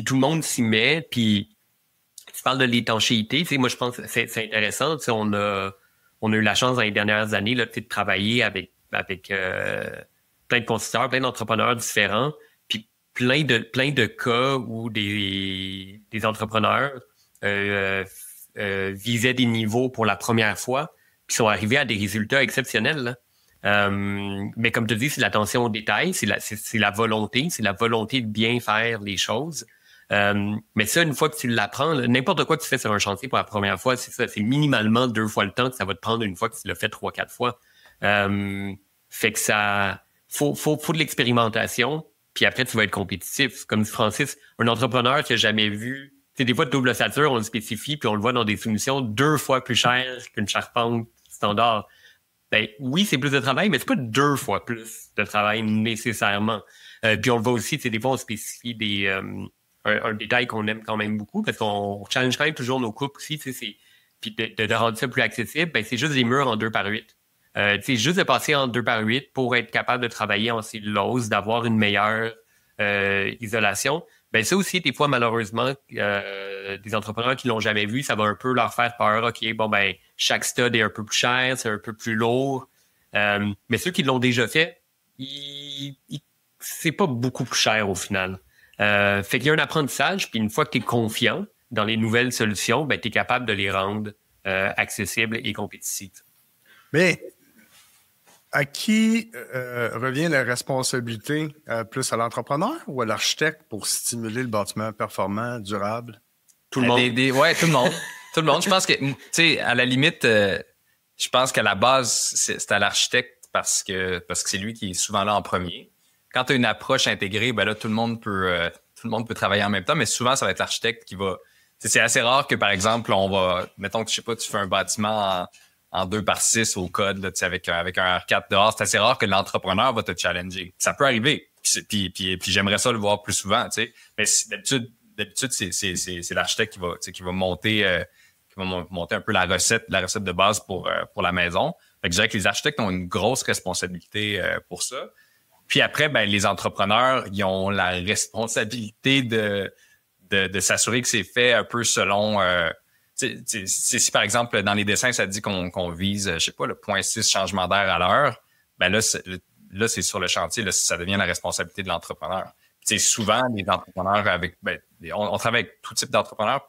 [SPEAKER 4] tout le monde s'y met, puis tu parles de l'étanchéité, moi je pense que c'est intéressant. On a eu la chance dans les dernières années là, de travailler avec plein de constructeurs, plein d'entrepreneurs différents, puis plein de cas où des entrepreneurs visaient des niveaux pour la première fois, puis sont arrivés à des résultats exceptionnels. Là. Mais comme tu dis, c'est l'attention aux détails, c'est la volonté, c'est la volonté de bien faire les choses. Mais ça, une fois que tu l'apprends, n'importe quoi que tu fais sur un chantier pour la première fois, c'est ça, c'est minimalement 2 fois le temps que ça va te prendre une fois que tu l'as fait 3-4 fois. Fait que ça, faut de l'expérimentation, puis après tu vas être compétitif. Comme dit Francis, un entrepreneur qui a jamais vu, des fois de double ossature, on le spécifie, puis on le voit dans des solutions 2 fois plus chères qu'une charpente standard. Ben oui, c'est plus de travail, mais c'est pas 2 fois plus de travail nécessairement. Puis on le voit aussi, des fois on spécifie un détail qu'on aime quand même beaucoup, parce qu'on challenge quand même toujours nos coupes aussi, puis de rendre ça plus accessible, ben c'est juste des murs en 2x8. Juste de passer en 2x8 pour être capable de travailler en cellulose, d'avoir une meilleure isolation. Ben ça aussi, des fois, malheureusement, des entrepreneurs qui l'ont jamais vu, ça va un peu leur faire peur. OK, bon, ben, chaque stud est un peu plus cher, c'est un peu plus lourd. Mais ceux qui l'ont déjà fait, c'est pas beaucoup plus cher au final. Fait qu'il y a un apprentissage, puis une fois que tu es confiant dans les nouvelles solutions, ben, tu es capable de les rendre accessibles et compétitifs.
[SPEAKER 2] Mais à qui revient la responsabilité? Plus à l'entrepreneur ou à l'architecte pour stimuler le bâtiment performant, durable?
[SPEAKER 3] Tout le monde. Ouais, tout le monde. Tout le monde. Je pense que, tu sais, à la limite, je pense qu'à la base, c'est à l'architecte parce que c'est lui qui est souvent là en premier. Quand tu as une approche intégrée, ben là, tout le monde peut travailler en même temps, mais souvent, ça va être l'architecte qui va. C'est assez rare que, par exemple, mettons que, je sais pas, tu fais un bâtiment en 2x6 au code, là, avec un R4 dehors, c'est assez rare que l'entrepreneur va te challenger. Ça peut arriver. Puis j'aimerais ça le voir plus souvent, tu sais. Mais d'habitude, c'est l'architecte qui va monter un peu la recette de base pour la maison. Fait que je dirais que les architectes ont une grosse responsabilité pour ça. Puis après, ben les entrepreneurs, ils ont la responsabilité de de s'assurer que c'est fait un peu selon... si par exemple, dans les dessins, ça dit qu'on vise, je sais pas, le 0.6 changement d'air à l'heure, ben là, c'est sur le chantier, là, ça devient la responsabilité de l'entrepreneur. Souvent, les entrepreneurs on travaille avec tout type d'entrepreneurs,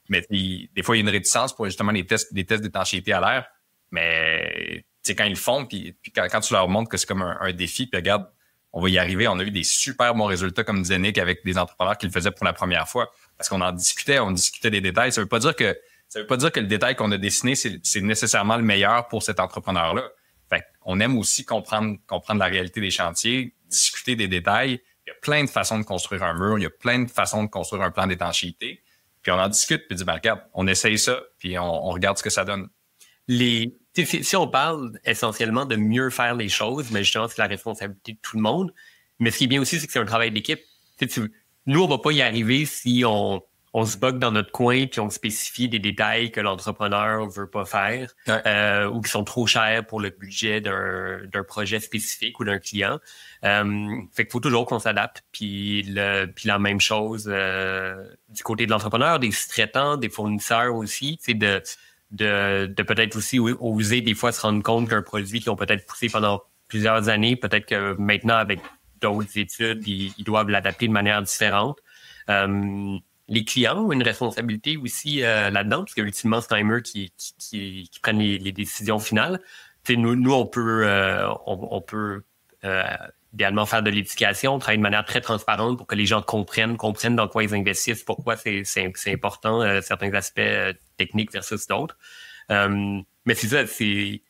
[SPEAKER 3] mais des fois, il y a une réticence pour justement les tests d'étanchéité à l'air. Mais quand ils le font, puis quand tu leur montres que c'est comme un défi, puis regarde, on va y arriver. On a eu des super bons résultats, comme disait Nick, avec des entrepreneurs qui le faisaient pour la première fois. Parce qu'on on discutait des détails. Ça veut pas dire que le détail qu'on a dessiné, c'est nécessairement le meilleur pour cet entrepreneur-là. Fait on aime aussi comprendre la réalité des chantiers, discuter des détails. Il y a plein de façons de construire un mur, il y a plein de façons de construire un plan d'étanchéité. Puis on en discute, puis on dit, regarde, on essaye ça, puis on regarde ce que ça donne.
[SPEAKER 4] Si on parle essentiellement de mieux faire les choses, mais justement, c'est la responsabilité de tout le monde. Mais ce qui est bien aussi, c'est que c'est un travail d'équipe. Nous, on va pas y arriver si on se bug dans notre coin puis on spécifie des détails que l'entrepreneur veut pas faire ou qui sont trop chers pour le budget d'un projet spécifique ou d'un client. Fait qu'il faut toujours qu'on s'adapte. Puis la même chose du côté de l'entrepreneur, des sous-traitants, des fournisseurs aussi, c'est de peut-être aussi oser des fois se rendre compte qu'un produit qu'ils ont peut-être poussé pendant plusieurs années, peut-être que maintenant, avec d'autres études, ils doivent l'adapter de manière différente. Les clients ont une responsabilité aussi là-dedans, parce que ultimement, c'est quand même eux qui prennent les décisions finales. Nous, on peut idéalement faire de l'éducation, travailler de manière très transparente pour que les gens comprennent dans quoi ils investissent, pourquoi c'est important, certains aspects techniques versus d'autres. Mais c'est ça, si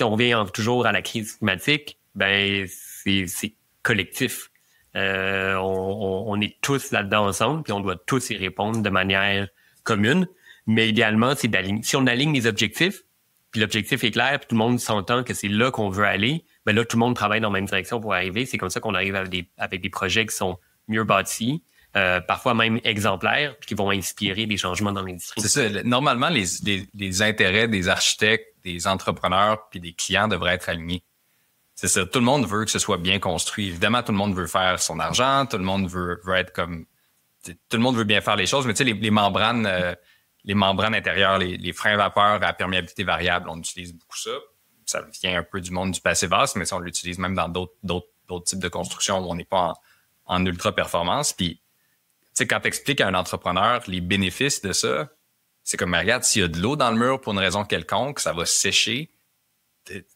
[SPEAKER 4] on revient toujours à la crise climatique, ben c'est collectif. On est tous là-dedans ensemble, puis on doit tous y répondre de manière commune. Mais idéalement, c'est d'aligner. Si on aligne les objectifs, puis l'objectif est clair, puis tout le monde s'entend que c'est là qu'on veut aller, ben là, tout le monde travaille dans la même direction pour arriver. C'est comme ça qu'on arrive avec des projets qui sont mieux bâtis, parfois même exemplaires, puis qui vont inspirer des changements dans l'industrie.
[SPEAKER 3] C'est ça. Normalement, les intérêts des architectes, des entrepreneurs, puis des clients devraient être alignés. C'est ça. Tout le monde veut que ce soit bien construit. Évidemment, tout le monde veut faire son argent. Tout le monde veut être comme... Tout le monde veut bien faire les choses, mais tu sais, les membranes intérieures, les freins vapeur à perméabilité variable, on utilise beaucoup ça. Ça vient un peu du monde du passivas, mais ça, on l'utilise même dans d'autres types de construction où on n'est pas en ultra performance. Puis, tu sais, quand tu expliques à un entrepreneur les bénéfices de ça, c'est comme, regarde, s'il y a de l'eau dans le mur pour une raison quelconque, ça va sécher.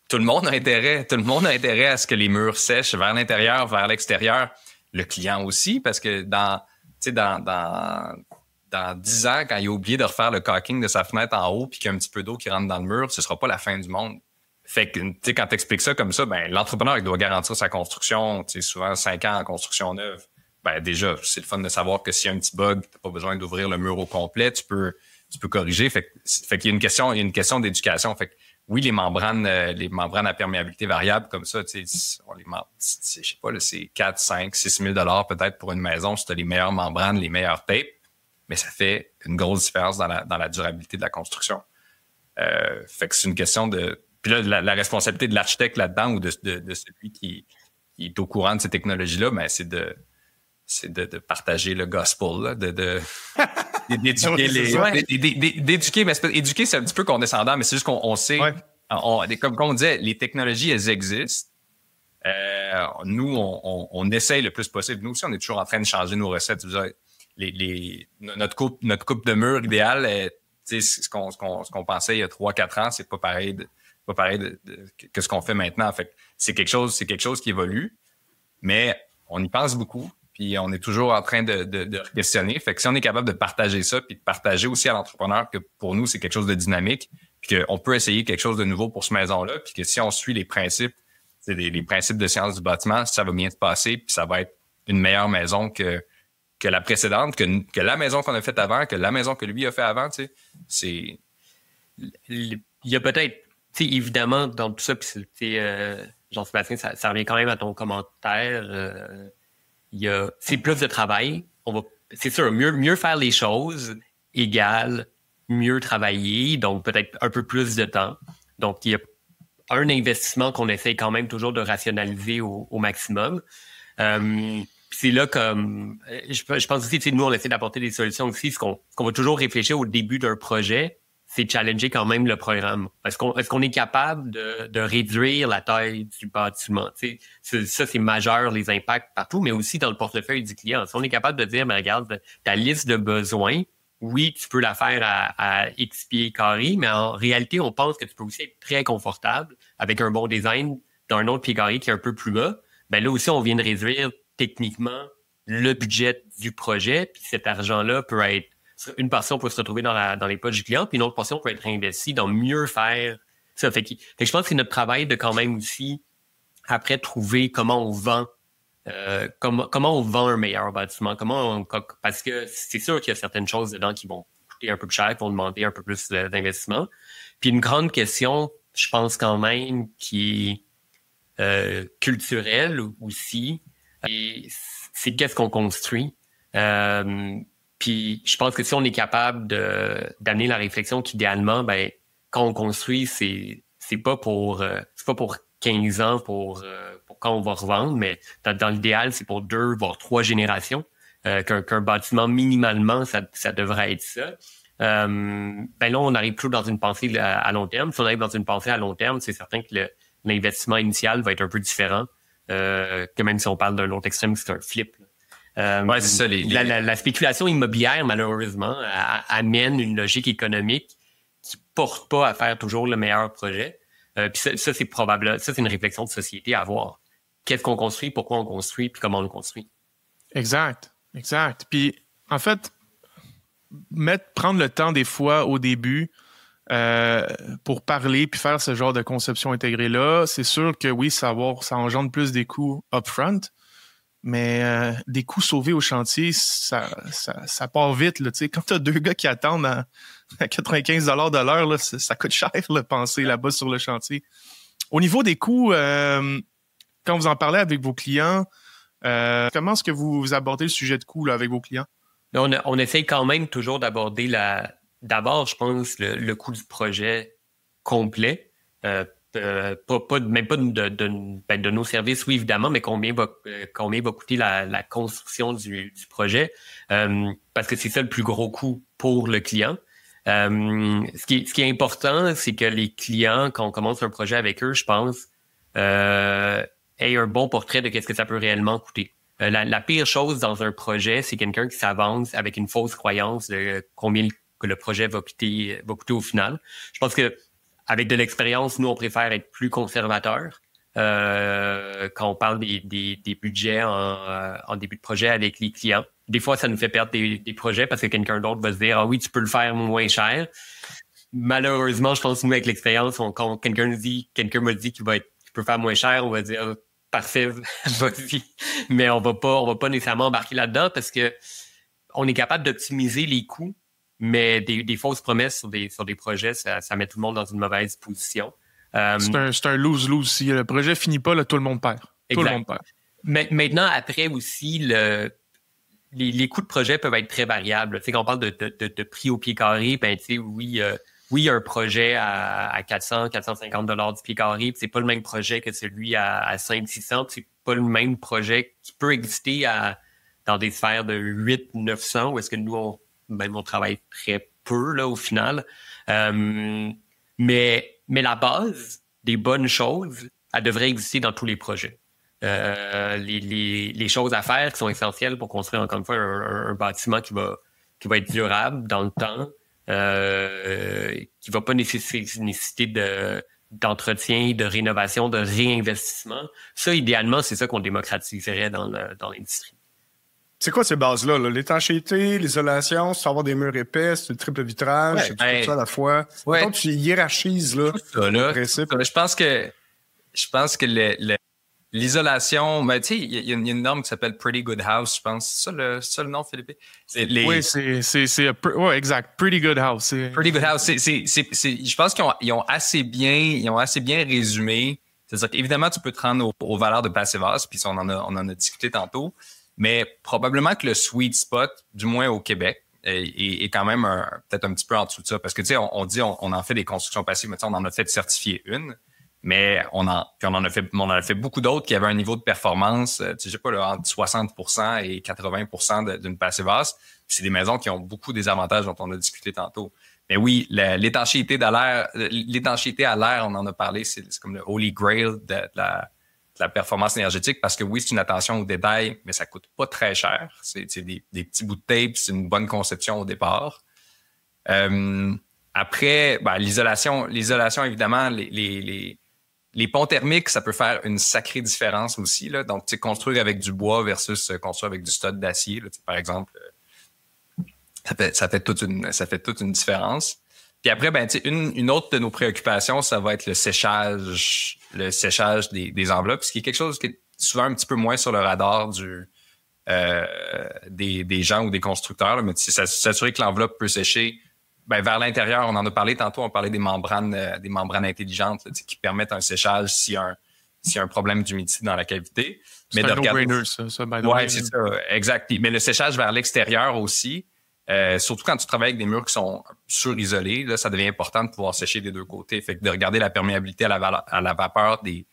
[SPEAKER 3] Tout le monde a intérêt à ce que les murs sèchent vers l'intérieur, vers l'extérieur. Le client aussi, parce que dans 10 ans, quand il a oublié de refaire le caulking de sa fenêtre en haut puis qu'il y a un petit peu d'eau qui rentre dans le mur, ce sera pas la fin du monde. Fait que, tu sais, quand t'expliques ça comme ça, ben, l'entrepreneur, il doit garantir sa construction, tu sais, souvent 5 ans en construction neuve. Ben, déjà, c'est le fun de savoir que s'il y a un petit bug, t'as pas besoin d'ouvrir le mur au complet, tu peux corriger. Fait qu'il y a une question d'éducation. Fait que, oui, les membranes à perméabilité variable comme ça, tu sais, je sais pas, là, c'est 4, 5, 6 000 $ peut-être pour une maison si tu as les meilleures membranes, les meilleures tapes, mais ça fait une grosse différence dans la durabilité de la construction. Fait que c'est une question de... Puis là, la responsabilité de l'architecte là-dedans ou de celui qui est au courant de ces technologies-là, ben, c'est de partager le gospel, là, d'éduquer d'éduquer, mais éduquer, c'est un petit peu condescendant, mais c'est juste qu'on sait, comme on disait, les technologies, elles existent. Nous, on essaye le plus possible. Nous aussi, on est toujours en train de changer nos recettes. Notre coupe de mur idéale, ce qu'on pensait il y a 3-4 ans, c'est pas pareil que ce qu'on fait maintenant. Fait que c'est quelque chose qui évolue, mais on y pense beaucoup. Puis on est toujours en train de questionner. Fait que si on est capable de partager ça, puis de partager aussi à l'entrepreneur que pour nous, c'est quelque chose de dynamique, puis qu'on peut essayer quelque chose de nouveau pour cette maison-là, puis que si on suit les principes, c'est les principes de science du bâtiment, ça va bien se passer, puis ça va être une meilleure maison que la précédente, que la maison qu'on a faite avant, que la maison que lui a fait avant, tu sais. C'est...
[SPEAKER 4] Il y a peut-être, tu sais, évidemment, dans tout ça, puis Jean-Sébastien, ça revient quand même à ton commentaire. C'est plus de travail. C'est sûr, mieux faire les choses égale mieux travailler, donc peut-être un peu plus de temps. Donc, il y a un investissement qu'on essaie quand même toujours de rationaliser au maximum. Puis c'est là comme je pense aussi, tu sais, nous, on essaie d'apporter des solutions aussi. Ce qu'on va toujours réfléchir au début d'un projet, c'est challenger quand même le programme. Est-ce qu'on est capable de réduire la taille du bâtiment? Tu sais, ça, c'est majeur, les impacts partout, mais aussi dans le portefeuille du client. Si on est capable de dire, mais regarde, ta liste de besoins, oui, tu peux la faire à X pieds carrés, mais en réalité, on pense que tu peux aussi être très confortable avec un bon design d'un autre pied carré qui est un peu plus bas. Ben là aussi, on vient de réduire techniquement le budget du projet, puis cet argent-là peut être, une portion peut se retrouver dans les poches du client, puis une autre portion peut être réinvestie dans mieux faire ça. Fait que je pense que c'est notre travail de quand même aussi, après, trouver comment on vend comment on vend un meilleur bâtiment, parce que c'est sûr qu'il y a certaines choses dedans qui vont coûter un peu plus cher, qui vont demander un peu plus d'investissement. Puis une grande question, je pense quand même, qui est culturelle aussi, c'est qu'est-ce qu'on construit. Puis je pense que si on est capable d'amener la réflexion qu'idéalement, ben quand on construit, c'est pas pour 15 ans pour quand on va revendre, mais dans l'idéal, c'est pour 2 voire 3 générations. Qu'un bâtiment minimalement, ça devrait être ça. Ben là, on arrive plus dans une pensée à long terme. Si on arrive dans une pensée à long terme, c'est certain que l'investissement initial va être un peu différent que même si on parle d'un autre extrême, c'est un flip.
[SPEAKER 3] Ouais, c'est ça.
[SPEAKER 4] La spéculation immobilière, malheureusement, amène une logique économique qui porte pas à faire toujours le meilleur projet. Puis ça, c'est probable. Ça, c'est une réflexion de société à avoir. Qu'est-ce qu'on construit, pourquoi on construit, puis comment on le construit.
[SPEAKER 1] Exact. Puis, en fait, prendre le temps des fois au début pour parler puis faire ce genre de conception intégrée-là, c'est sûr que oui, ça engendre plus des coûts upfront, mais des coûts sauvés au chantier, ça part vite. Là, quand tu as 2 gars qui attendent à 95 $ de l'heure, là, ça coûte cher de penser là-bas sur le chantier. Au niveau des coûts, quand vous en parlez avec vos clients, comment est-ce que vous abordez le sujet de coûts là, avec vos clients?
[SPEAKER 4] Là, on essaye quand même toujours d'aborder d'abord, je pense, le coût du projet complet. Même pas de nos services, oui, évidemment, mais combien va coûter la construction du projet. Parce que c'est ça le plus gros coût pour le client. Ce qui est important, c'est que les clients, quand on commence un projet avec eux, je pense, aient un bon portrait de qu'est-ce que ça peut réellement coûter. La pire chose dans un projet, c'est quelqu'un qui s'avance avec une fausse croyance de combien que le projet va coûter au final. Je pense que avec de l'expérience, nous, on préfère être plus conservateur quand on parle des budgets en début de projet avec les clients. Des fois, ça nous fait perdre des projets parce que quelqu'un d'autre va se dire « Ah oui, tu peux le faire moins cher ». Malheureusement, je pense que nous, avec l'expérience, quand quelqu'un me dit qu'il peut faire moins cher, on va dire « Parfait, vas-y ». Mais on va pas nécessairement embarquer là-dedans parce que on est capable d'optimiser les coûts, mais des fausses promesses sur des projets, ça met tout le monde dans une mauvaise position.
[SPEAKER 1] C'est un lose-lose. Si le projet finit pas, là, tout le monde perd. Tout le monde perd.
[SPEAKER 4] Mais maintenant, après aussi, les coûts de projet peuvent être très variables. Tu sais, quand on parle de prix au pied carré, ben tu sais, oui, un projet à 450 $ du pied carré, c'est pas le même projet que celui à 500-600, c'est pas le même projet qui peut exister dans des sphères de 800-900, où est-ce que nous, on travaille très peu là au final. Mais la base des bonnes choses, elle devrait exister dans tous les projets. Les choses à faire qui sont essentielles pour construire encore une fois un bâtiment qui va être durable dans le temps, qui va pas nécessiter d'entretien, de rénovation, de réinvestissement. Ça, idéalement, c'est ça qu'on démocratiserait dans l'industrie.
[SPEAKER 2] C'est quoi ces bases-là? Là? L'étanchéité, l'isolation, c'est avoir des murs épais, c'est le triple vitrage, c'est tout ça à la fois.
[SPEAKER 3] Ouais.
[SPEAKER 2] Quand tu hiérarchises là,
[SPEAKER 3] le principe. Je pense que l'isolation, ben, tu sais, il y a une norme qui s'appelle Pretty Good House, je pense. C'est ça le nom, Philippe?
[SPEAKER 1] Oui, c'est exact. Pretty Good House.
[SPEAKER 3] Pretty Good House. Je pense qu'ils ont assez bien résumé. C'est-à-dire qu'évidemment, tu peux te rendre aux valeurs de Passive House, puis on en a discuté tantôt. Mais probablement que le sweet spot, du moins au Québec, est quand même peut-être un petit peu en dessous de ça. Parce que, tu sais, on dit on en fait des constructions passives, mais on en a fait certifier une. Mais on en a fait beaucoup d'autres qui avaient un niveau de performance, je sais pas, là, entre 60% et 80% d'une passée basse. Puis c'est des maisons qui ont beaucoup des avantages dont on a discuté tantôt. Mais oui, l'étanchéité à l'air, on en a parlé, c'est comme le holy grail de la performance énergétique parce que oui, c'est une attention au détail, mais ça coûte pas très cher. C'est des petits bouts de tape, c'est une bonne conception au départ. Après, l'isolation, évidemment, les ponts thermiques, ça peut faire une sacrée différence aussi, là. Donc, construire avec du bois versus construire avec du stud d'acier, là, par exemple, ça fait toute une différence. Puis après, une autre de nos préoccupations, ça va être le séchage des enveloppes, ce qui est quelque chose qui est souvent un petit peu moins sur le radar des gens ou des constructeurs, là, mais s'assurer que l'enveloppe peut sécher. Vers l'intérieur, on en a parlé tantôt, on parlait des membranes intelligentes là, qui permettent un séchage s'il y a un problème d'humidité dans la cavité.
[SPEAKER 1] C'est un no-brainer, ça, by the way.
[SPEAKER 3] Ouais, c'est ça, exact. Mais le séchage vers l'extérieur aussi, surtout quand tu travailles avec des murs qui sont surisolés, là, ça devient important de pouvoir sécher des deux côtés. Fait que de regarder la perméabilité à la vapeur de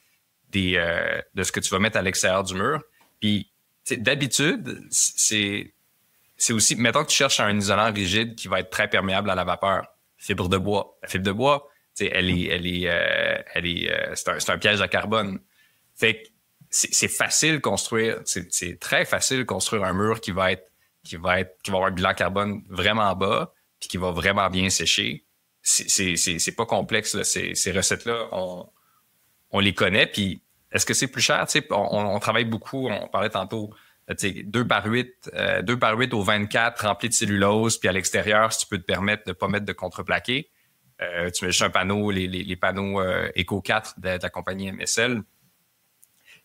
[SPEAKER 3] ce que tu vas mettre à l'extérieur du mur. Puis, d'habitude, c'est aussi, mettons que tu cherches un isolant rigide qui va être très perméable à la vapeur. Fibre de bois. La fibre de bois, c'est un piège à carbone. Fait que c'est facile de construire, c'est très facile de construire un mur qui va avoir un bilan carbone vraiment bas puis qui va vraiment bien sécher. C'est pas complexe, là. Ces recettes-là, on les connaît. Puis est-ce que c'est plus cher? On travaille beaucoup, on parlait tantôt. 2 par 8 au 24 rempli de cellulose, puis à l'extérieur, si tu peux te permettre de ne pas mettre de contreplaqué, tu mets juste un panneau, les panneaux Eco 4 de la compagnie MSL.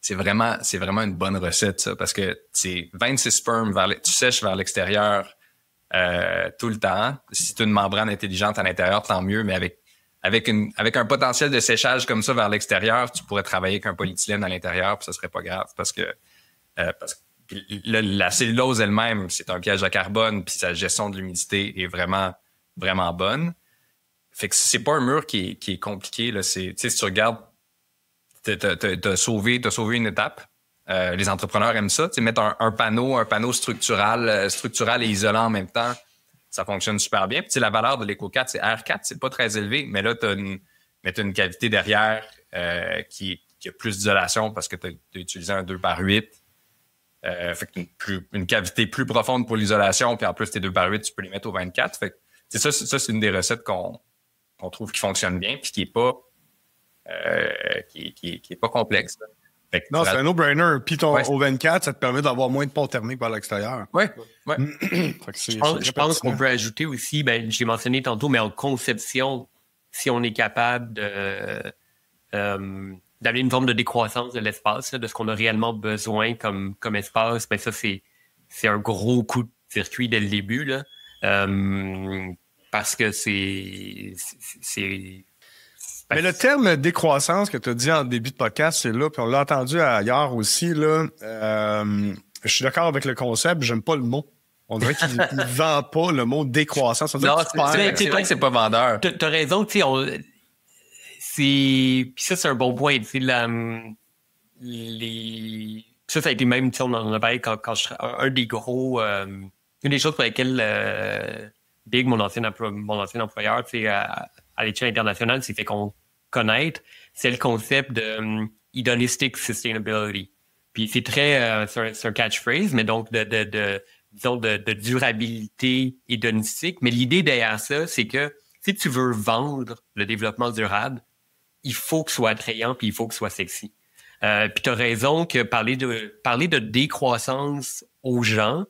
[SPEAKER 3] C'est vraiment une bonne recette, ça, parce que c'est 26 spermes, tu sèches vers l'extérieur tout le temps. Si tu as une membrane intelligente à l'intérieur, tant mieux, mais avec un potentiel de séchage comme ça vers l'extérieur, tu pourrais travailler avec un polyéthylène à l'intérieur, puis ça serait pas grave, parce que la cellulose elle-même, c'est un piège à carbone, puis sa gestion de l'humidité est vraiment, vraiment bonne. Fait que c'est pas un mur qui est compliqué, là. Si tu regardes, t'as sauvé une étape. Les entrepreneurs aiment ça. Mettre un panneau structural et isolant en même temps, ça fonctionne super bien. Puis la valeur de l'Eco 4, c'est R4, c'est pas très élevé, mais là, t'as une cavité derrière qui a plus d'isolation parce que t'as utilisé un 2 par 8. Fait une cavité plus profonde pour l'isolation, puis en plus, tes 2 par 8, tu peux les mettre au 24. Fait que ça, c'est une des recettes qu'on trouve qui fonctionne bien, puis qui est pas complexe. Fait que
[SPEAKER 2] non, c'est un no-brainer. Puis au 24, ça te permet d'avoir moins de pont thermique vers l'extérieur.
[SPEAKER 3] Oui.
[SPEAKER 4] Je pense qu'on peut ajouter aussi, j'ai mentionné tantôt, mais en conception, si on est capable d'amener une forme de décroissance de l'espace, là, de ce qu'on a réellement besoin comme espace, ça, c'est un gros coup de circuit dès le début, là. Parce que c'est
[SPEAKER 2] mais le terme décroissance que tu as dit en début de podcast, c'est là, puis on l'a entendu ailleurs aussi, là. Je suis d'accord avec le concept, j'aime pas le mot. On dirait qu'il ne vend pas le mot décroissance.
[SPEAKER 3] Non, c'est vrai que c'est pas vendeur.
[SPEAKER 4] T'as raison, tu sais, puis ça, c'est un bon point. Ça a été même, on en a parlé quand une des choses pour lesquelles Big, mon ancien employeur, à l'échelle internationale, s'est fait connaître, c'est le concept de hedonistic sustainability. Puis c'est très, c'est un catchphrase, mais donc de durabilité hédonistique. Mais l'idée derrière ça, c'est que si tu veux vendre le développement durable, il faut que ce soit attrayant puis il faut que ce soit sexy. Puis tu as raison que parler de décroissance aux gens,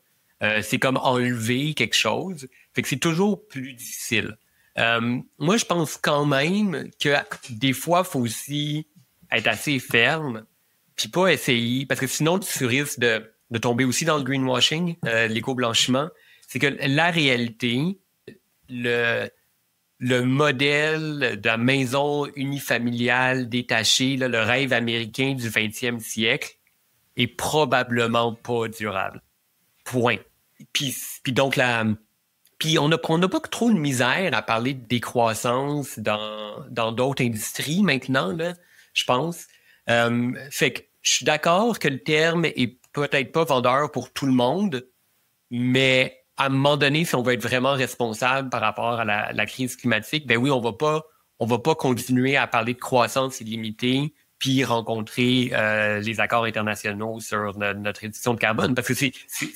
[SPEAKER 4] c'est comme enlever quelque chose. Fait que c'est toujours plus difficile. Moi, je pense quand même que des fois, il faut aussi être assez ferme puis pas essayer, parce que sinon, tu risques de tomber aussi dans le greenwashing, l'éco-blanchiment. C'est que la réalité, le modèle de la maison unifamiliale détachée, là, le rêve américain du 20e siècle, est probablement pas durable. Point. Puis donc, puis on n'a pas trop de misère à parler de décroissance dans d'autres industries maintenant, là. je pense. Fait que je suis d'accord que le terme est peut-être pas vendeur pour tout le monde, mais à un moment donné, si on veut être vraiment responsable par rapport à la crise climatique, ben oui, on va pas continuer à parler de croissance illimitée puis rencontrer les accords internationaux sur notre réduction de carbone, parce que c'est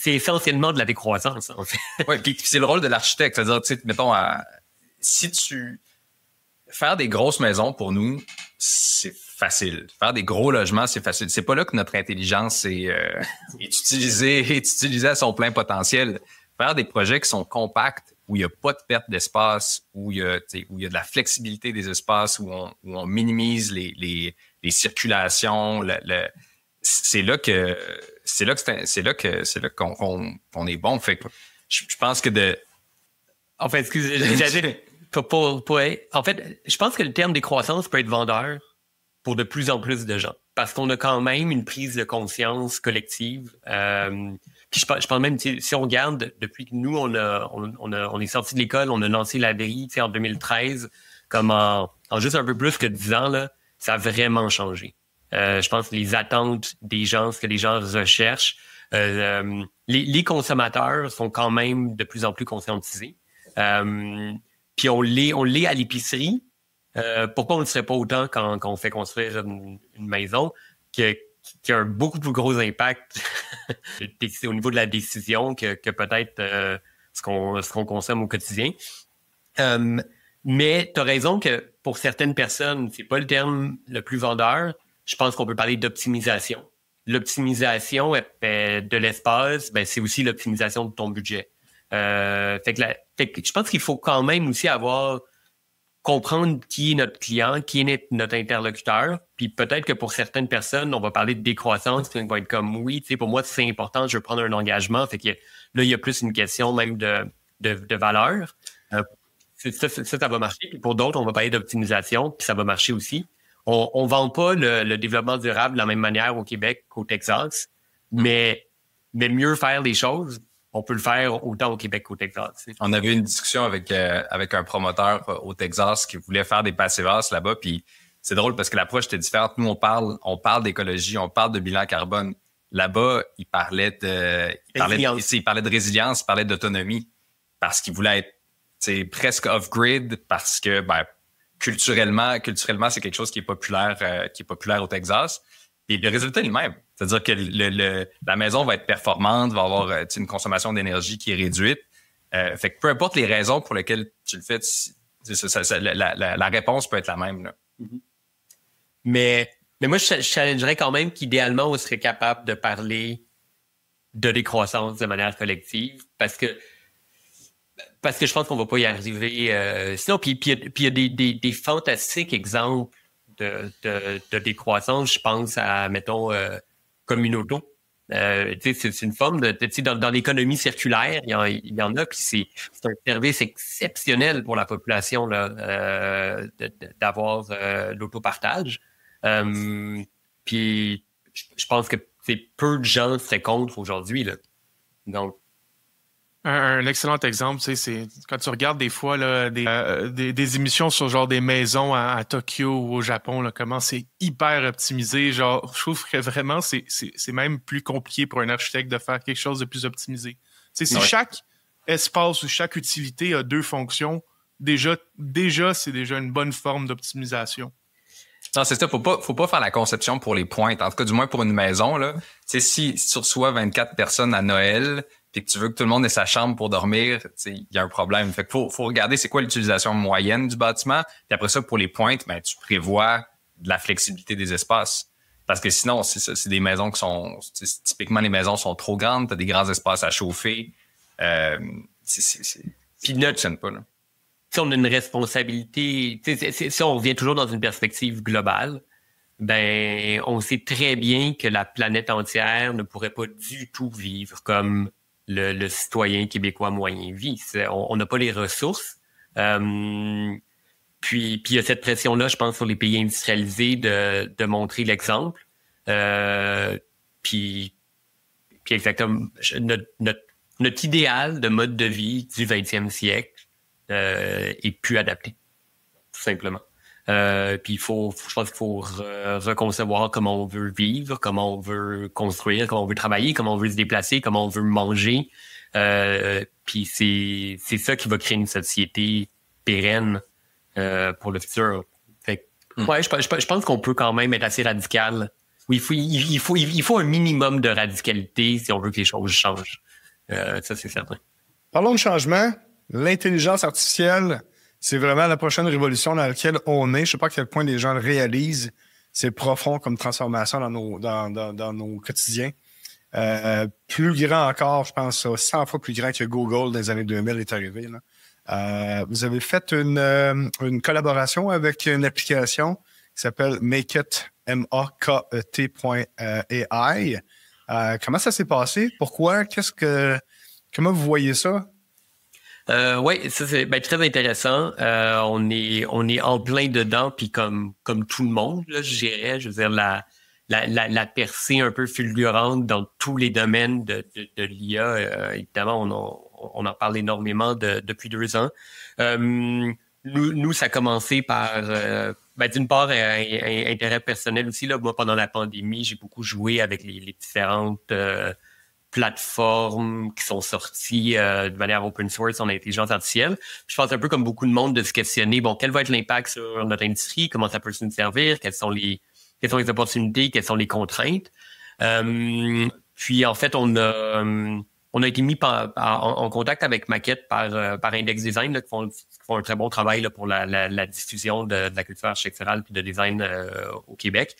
[SPEAKER 4] essentiellement de la décroissance, en fait.
[SPEAKER 3] Oui, puis c'est le rôle de l'architecte. C'est-à-dire, tu sais, mettons, si tu... Faire des grosses maisons, pour nous, c'est facile. Faire des gros logements, c'est facile. C'est pas là que notre intelligence est utilisée à son plein potentiel. Faire des projets qui sont compacts, où il n'y a pas de perte d'espace, où il y a de la flexibilité des espaces, où on minimise les circulations, c'est là qu'on est bon. Fait que je pense que
[SPEAKER 4] En fait, excusez, en fait, je pense que le terme décroissance peut être vendeur pour de plus en plus de gens, parce qu'on a quand même une prise de conscience collective. Puis je pense même, si on regarde, depuis que nous, on est sorti de l'école, on a lancé l'abri en 2013, comme en juste un peu plus que 10 ans, là, ça a vraiment changé. Je pense que les attentes des gens, ce que les gens recherchent, les consommateurs sont quand même de plus en plus conscientisés. Puis on l'est à l'épicerie. Pourquoi on ne le serait pas autant quand on fait construire une maison qui a un beaucoup plus gros impact au niveau de la décision que peut-être ce qu'on consomme au quotidien. Mais tu as raison que pour certaines personnes, c'est pas le terme le plus vendeur. Je pense qu'on peut parler d'optimisation. L'optimisation de l'espace, ben, c'est aussi l'optimisation de ton budget. Fait que je pense qu'il faut quand même aussi comprendre qui est notre client, qui est notre interlocuteur. Puis peut-être que pour certaines personnes, on va parler de décroissance, puis on va être comme, oui, tu sais, pour moi, c'est important, je veux prendre un engagement. Fait que là, il y a plus une question même de valeur. Ça va marcher. Puis pour d'autres, on va parler d'optimisation, puis ça va marcher aussi. On vend pas le développement durable de la même manière au Québec qu'au Texas, mais mieux faire les choses, on peut le faire autant au Québec qu'au Texas.
[SPEAKER 3] On avait une discussion avec un promoteur au Texas qui voulait faire des passivas là-bas, puis c'est drôle parce que l'approche était différente. Nous, on parle d'écologie, on parle de bilan carbone. Là-bas, il parlait de résilience, il parlait d'autonomie, parce qu'il voulait être presque off-grid, parce que culturellement, c'est quelque chose qui est populaire au Texas. Et le résultat est le même. C'est-à-dire que la maison va être performante, va avoir une consommation d'énergie qui est réduite. Fait que peu importe les raisons pour lesquelles tu le fais, la réponse peut être la même. Là.
[SPEAKER 4] Mm-hmm. Mais moi, je challengerais quand même qu'idéalement, on serait capable de parler de décroissance de manière collective, parce que je pense qu'on va pas y arriver. Sinon, puis il y a des fantastiques exemples de décroissance. Je pense à, mettons, Communauto. C'est une forme dans l'économie circulaire, il y en a, puis c'est un service exceptionnel pour la population là, d'avoir l'autopartage. Puis je pense que peu de gens seraient contre aujourd'hui, là. Donc,
[SPEAKER 1] un excellent exemple, tu sais, c'est quand tu regardes des fois là, des émissions sur genre des maisons à Tokyo ou au Japon, là, comment c'est hyper optimisé. Genre, je trouve que vraiment c'est même plus compliqué pour un architecte de faire quelque chose de plus optimisé. Tu sais, si chaque espace ou chaque utilité a 2 fonctions, déjà c'est déjà une bonne forme d'optimisation.
[SPEAKER 3] Non, c'est ça. Faut pas faire la conception pour les pointes. En tout cas, du moins pour une maison, là. Tu sais, si tu reçois 24 personnes à Noël, puis que tu veux que tout le monde ait sa chambre pour dormir, il y a un problème. Fait que faut regarder c'est quoi l'utilisation moyenne du bâtiment. Puis après ça, pour les pointes, tu prévois de la flexibilité des espaces. Parce que sinon, c'est des maisons qui sont... Typiquement, les maisons sont trop grandes, t'as des grands espaces à chauffer. Puis
[SPEAKER 4] ça ne pas, là. Si on a une responsabilité, si on revient toujours dans une perspective globale, ben on sait très bien que la planète entière ne pourrait pas du tout vivre comme le citoyen québécois moyen vit. On n'a pas les ressources. Puis il y a cette pression-là, je pense, sur les pays industrialisés de montrer l'exemple. Puis exactement, notre idéal de mode de vie du 20e siècle est plus adapté, tout simplement. Puis je pense qu'il faut reconcevoir comment on veut vivre, comment on veut construire, comment on veut travailler, comment on veut se déplacer, comment on veut manger. Puis c'est ça qui va créer une société pérenne pour le futur. Fait que, ouais, je pense qu'on peut quand même être assez radical. Oui, il faut un minimum de radicalité si on veut que les choses changent. Ça, c'est certain.
[SPEAKER 2] Parlons de changement. L'intelligence artificielle, c'est vraiment la prochaine révolution dans laquelle on est. Je ne sais pas à quel point les gens le réalisent. C'est profond comme transformation dans nos quotidiens. Plus grand encore, je pense, 100 fois plus grand que Google dans les années 2000 est arrivé. Là. Vous avez fait une collaboration avec une application qui s'appelle Maket, MAKET.ai. Comment ça s'est passé? Pourquoi? Comment vous voyez ça?
[SPEAKER 4] Oui, ça c'est très intéressant. On est en plein dedans, puis comme tout le monde, là, je dirais, je veux dire la percée un peu fulgurante dans tous les domaines de l'IA. Évidemment, on en parle énormément depuis 2 ans. Nous, ça a commencé par d'une part intérêt personnel aussi. Là, moi, pendant la pandémie, j'ai beaucoup joué avec les différentes plateformes qui sont sorties de manière open source en intelligence artificielle. Je pense un peu comme beaucoup de monde de se questionner, bon, quel va être l'impact sur notre industrie, comment ça peut nous servir, quelles sont les opportunités, quelles sont les contraintes. Puis en fait, on a été mis en contact avec Maket par Index Design, là, qui font un très bon travail là, pour la diffusion de la culture architecturale puis de design au Québec.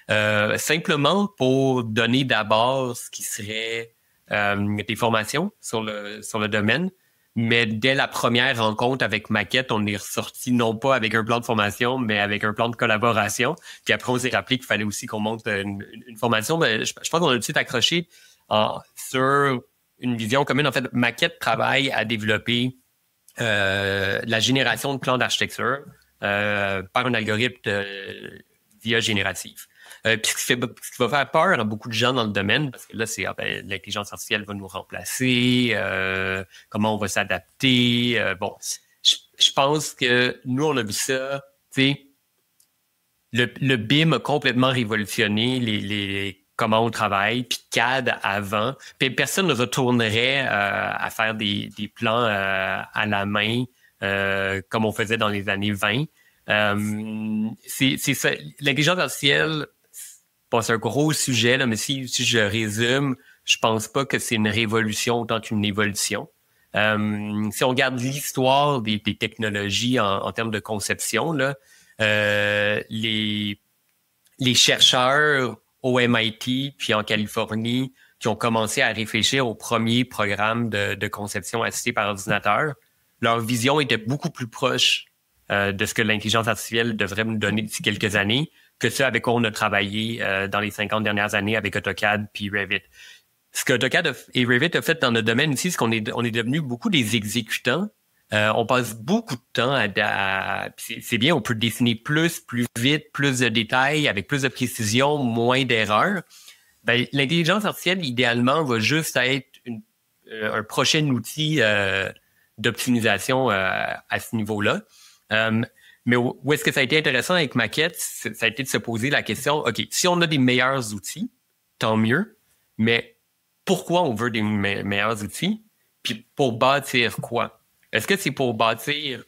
[SPEAKER 4] Simplement pour donner d'abord ce qui serait des formations sur le domaine. Mais dès la première rencontre avec Maket, on est ressorti non pas avec un plan de formation, mais avec un plan de collaboration. Puis après, on s'est rappelé qu'il fallait aussi qu'on monte une formation. Mais je pense qu'on a tout de suite accroché sur une vision commune. En fait, Maket travaille à développer la génération de plans d'architecture par un algorithme d'IA générative. Puis ce qui va faire peur à beaucoup de gens dans le domaine, parce que là, c'est l'intelligence artificielle va nous remplacer, comment on va s'adapter. Bon, je pense que nous, on a vu ça, tu sais, le BIM a complètement révolutionné comment on travaille, puis CAD avant. Puis personne ne retournerait à faire des plans à la main comme on faisait dans les années 20. C'est ça. L'intelligence artificielle, bon, c'est un gros sujet, là, mais si je résume, je pense pas que c'est une révolution autant qu'une évolution. Si on regarde l'histoire des technologies en termes de conception, là, les chercheurs au MIT puis en Californie qui ont commencé à réfléchir au premier programme de conception assistée par ordinateur, leur vision était beaucoup plus proche de ce que l'intelligence artificielle devrait nous donner d'ici quelques années que ce avec quoi on a travaillé dans les 50 dernières années avec AutoCAD puis Revit. Ce que AutoCAD et Revit a fait dans notre domaine ici, c'est qu'on est devenus beaucoup des exécutants. On passe beaucoup de temps c'est bien, on peut dessiner plus vite, plus de détails, avec plus de précision, moins d'erreurs. Ben, l'intelligence artificielle, idéalement, va juste être un prochain outil d'optimisation à ce niveau-là. Mais où est-ce que ça a été intéressant avec Maket, ça a été de se poser la question, OK, si on a des meilleurs outils, tant mieux, mais pourquoi on veut des meilleurs outils? Puis pour bâtir quoi? Est-ce que c'est pour bâtir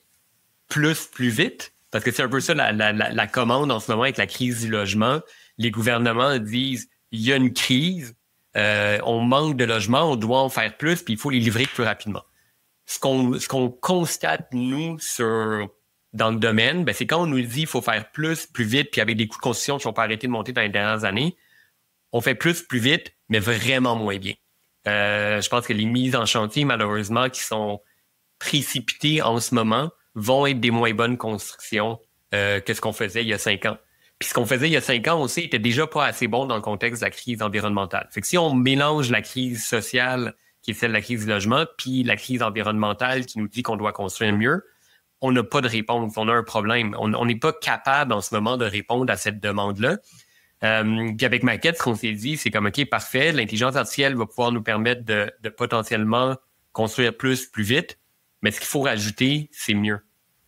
[SPEAKER 4] plus vite? Parce que c'est un peu ça la commande en ce moment avec la crise du logement. Les gouvernements disent, il y a une crise, on manque de logements, on doit en faire plus, puis il faut les livrer plus rapidement. Ce qu'on constate, nous, dans le domaine, ben, c'est quand on nous dit qu'il faut faire plus vite, puis avec des coûts de construction qui n'ont pas arrêté de monter dans les dernières années, on fait plus vite, mais vraiment moins bien. Je pense que les mises en chantier, malheureusement, qui sont précipitées en ce moment, vont être des moins bonnes constructions que ce qu'on faisait il y a 5 ans. Puis ce qu'on faisait il y a 5 ans aussi était déjà pas assez bon dans le contexte de la crise environnementale. Fait que si on mélange la crise sociale, qui est celle de la crise du logement, puis la crise environnementale qui nous dit qu'on doit construire mieux, on n'a pas de réponse, on a un problème. On n'est pas capable en ce moment de répondre à cette demande-là. Puis avec Maket, ce qu'on s'est dit, c'est comme, OK, parfait, l'intelligence artificielle va pouvoir nous permettre de potentiellement construire plus vite, mais ce qu'il faut rajouter, c'est mieux.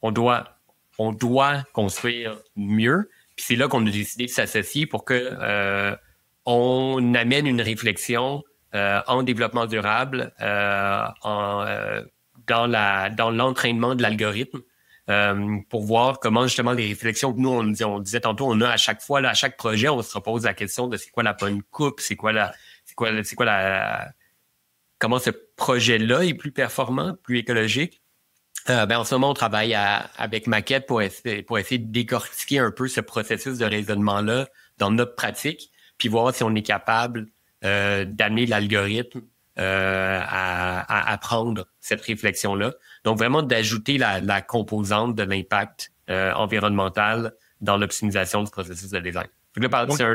[SPEAKER 4] On doit on doit construire mieux. Puis c'est là qu'on a décidé de s'associer pour que on amène une réflexion en développement durable, dans l'entraînement de l'algorithme, pour voir comment justement les réflexions que nous, on disait tantôt, on a à chaque fois, là, à chaque projet, on se repose la question de c'est quoi la bonne coupe, comment ce projet-là est plus performant, plus écologique. En ce moment, on travaille avec Maquette pour essayer de décortiquer un peu ce processus de raisonnement-là dans notre pratique, puis voir si on est capable d'amener l'algorithme à apprendre cette réflexion-là. Donc, vraiment d'ajouter la composante de l'impact environnemental dans l'optimisation du processus de design. Donc, c'est un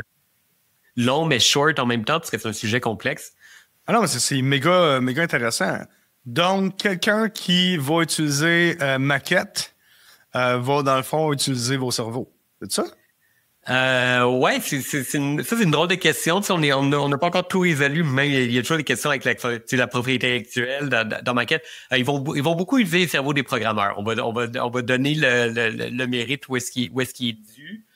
[SPEAKER 4] long mais short en même temps, parce que c'est un sujet complexe.
[SPEAKER 2] Ah non, mais c'est méga intéressant. Donc, quelqu'un qui va utiliser Maquette va, dans le fond, utiliser vos cerveaux. C'est ça?
[SPEAKER 4] Ouais, c'est une drôle de question. Tu sais, on n'a pas encore tout résolu. Même il y a toujours des questions avec la propriété intellectuelle dans Maquette. Ils vont beaucoup utiliser les cerveaux des programmeurs. On va donner le mérite où est-ce qu'il est dû.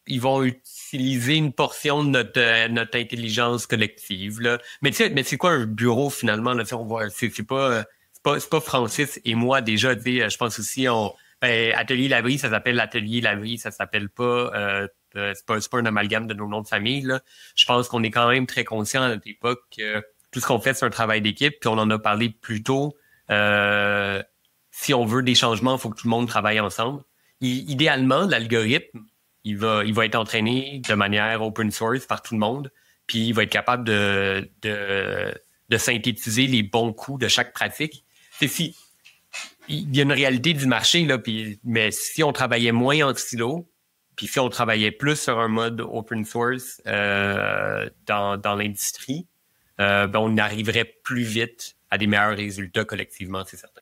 [SPEAKER 4] Ils vont utiliser une portion de notre intelligence collective, là. Mais c'est quoi un bureau finalement, là? On voit, c'est pas Francis et moi déjà. Je pense aussi Atelier Labrie, ça s'appelle Atelier Labrie, ça s'appelle pas c'est pas un amalgame de nos noms de famille, là. Je pense qu'on est quand même très conscient à notre époque que tout ce qu'on fait, c'est un travail d'équipe, puis on en a parlé plus tôt. Si on veut des changements, il faut que tout le monde travaille ensemble. Idéalement, l'algorithme, il va être entraîné de manière open source par tout le monde, puis il va être capable de synthétiser les bons coups de chaque pratique. Il y a une réalité du marché, là, mais si on travaillait moins en silo, puis si on travaillait plus sur un mode open source dans l'industrie, on arriverait plus vite à des meilleurs résultats collectivement, c'est certain.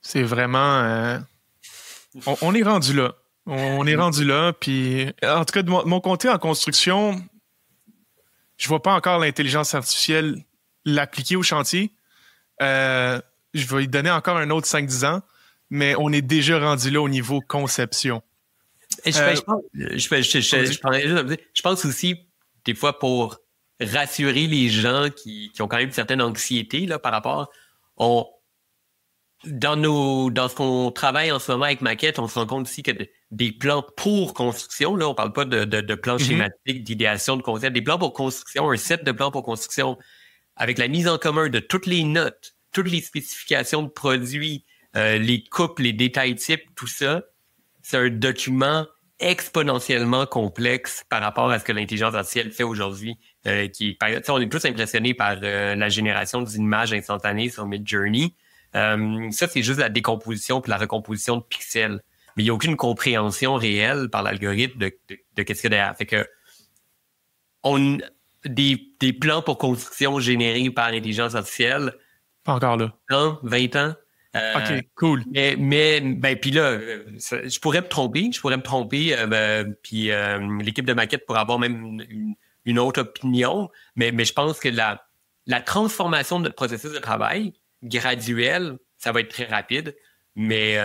[SPEAKER 1] C'est vraiment... on est rendu là. On est rendu là, puis en tout cas, de mon côté, en construction, je vois pas encore l'intelligence artificielle l'appliquer au chantier. Je vais lui donner encore un autre 5-10 ans, mais on est déjà rendu là au niveau conception.
[SPEAKER 4] Et je pense aussi, des fois, pour rassurer les gens qui ont quand même une certaine anxiété là, par rapport, dans ce qu'on travaille en ce moment avec Maquette, on se rend compte aussi que des plans pour construction, là, on parle pas de plans schématiques, d'idéation, de concept, des plans pour construction, un set de plans pour construction, avec la mise en commun de toutes les notes, toutes les spécifications de produits, les coupes, les détails types, tout ça, c'est un document exponentiellement complexe par rapport à ce que l'intelligence artificielle fait aujourd'hui. On est tous impressionnés par la génération d'images instantanées sur Midjourney. Ça, c'est juste la décomposition puis la recomposition de pixels. Mais il n'y a aucune compréhension réelle par l'algorithme de qu'est-ce qu'il y a derrière. Fait que des plans pour construction générés par l'intelligence artificielle.
[SPEAKER 1] Pas encore là.
[SPEAKER 4] 20 ans.
[SPEAKER 1] OK, cool.
[SPEAKER 4] Mais puis là, je pourrais me tromper. Puis l'équipe de Maquette pourrait avoir même une autre opinion. Mais je pense que la transformation de notre processus de travail graduel, ça va être très rapide. Mais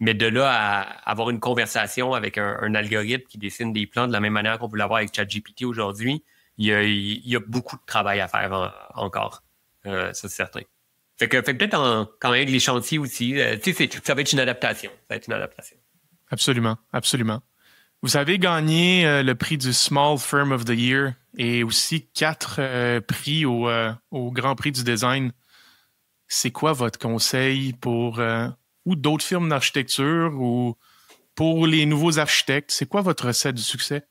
[SPEAKER 4] de là à avoir une conversation avec un algorithme qui dessine des plans de la même manière qu'on peut l'avoir avec ChatGPT aujourd'hui, il y a beaucoup de travail à faire encore. Ça, c'est certain. Fait que peut-être quand même les chantiers aussi, ça va être une adaptation.
[SPEAKER 1] Absolument, absolument. Vous avez gagné le prix du Small Firm of the Year et aussi 4 prix au Grand Prix du Design. C'est quoi votre conseil pour ou d'autres firmes d'architecture ou pour les nouveaux architectes? C'est quoi votre recette du succès?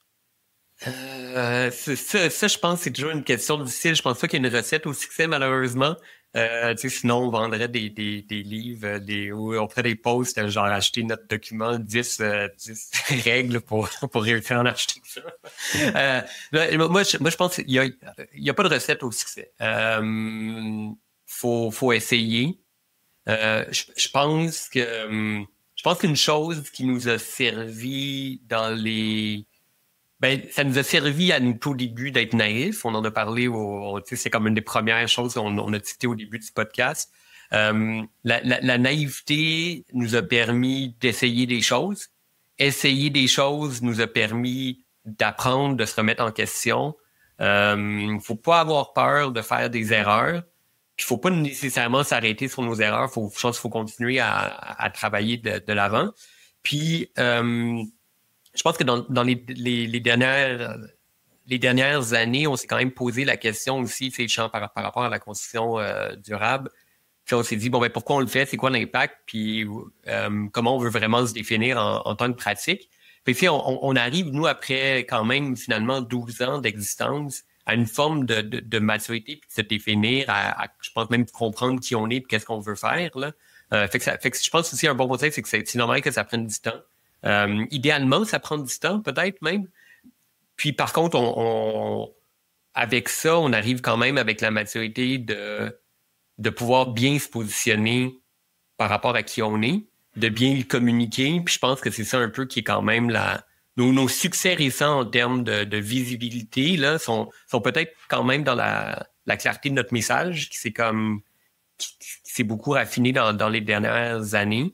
[SPEAKER 4] Ça, je pense que c'est toujours une question difficile. Je pense pas qu'il y ait une recette au succès, malheureusement. Sinon, on vendrait des livres, ou on ferait des posts, genre acheter notre document 10 règles pour réussir en architecture. Moi, je pense qu'il y a pas de recette au succès. Faut essayer. Je pense qu'une chose qui nous a servi ça nous a servi à nous tout au début d'être naïfs. On en a parlé c'est comme une des premières choses qu'on a citées au début du podcast. La naïveté nous a permis d'essayer des choses. Essayer des choses nous a permis d'apprendre, de se remettre en question. Faut pas avoir peur de faire des erreurs. Il faut pas nécessairement s'arrêter sur nos erreurs. Je pense qu'il faut continuer à travailler de l'avant. Puis, je pense que dans les dernières années, on s'est quand même posé la question aussi, par rapport à la construction durable. Puis on s'est dit, pourquoi on le fait? C'est quoi l'impact? Puis comment on veut vraiment se définir en tant que pratique? Puis on arrive, nous, après quand même finalement 12 ans d'existence, à une forme de maturité, puis de se définir, je pense même de comprendre qui on est et qu'est-ce qu'on veut faire. Là. Fait que je pense aussi un bon conseil, c'est que c'est normal que ça prenne du temps. Idéalement, ça prend du temps, peut-être même. Puis par contre, avec ça, on arrive quand même avec la maturité de pouvoir bien se positionner par rapport à qui on est, de bien le communiquer. Puis je pense que c'est ça un peu qui est quand même nos succès récents en termes de visibilité là sont peut-être quand même dans la clarté de notre message qui s'est beaucoup raffiné dans les dernières années.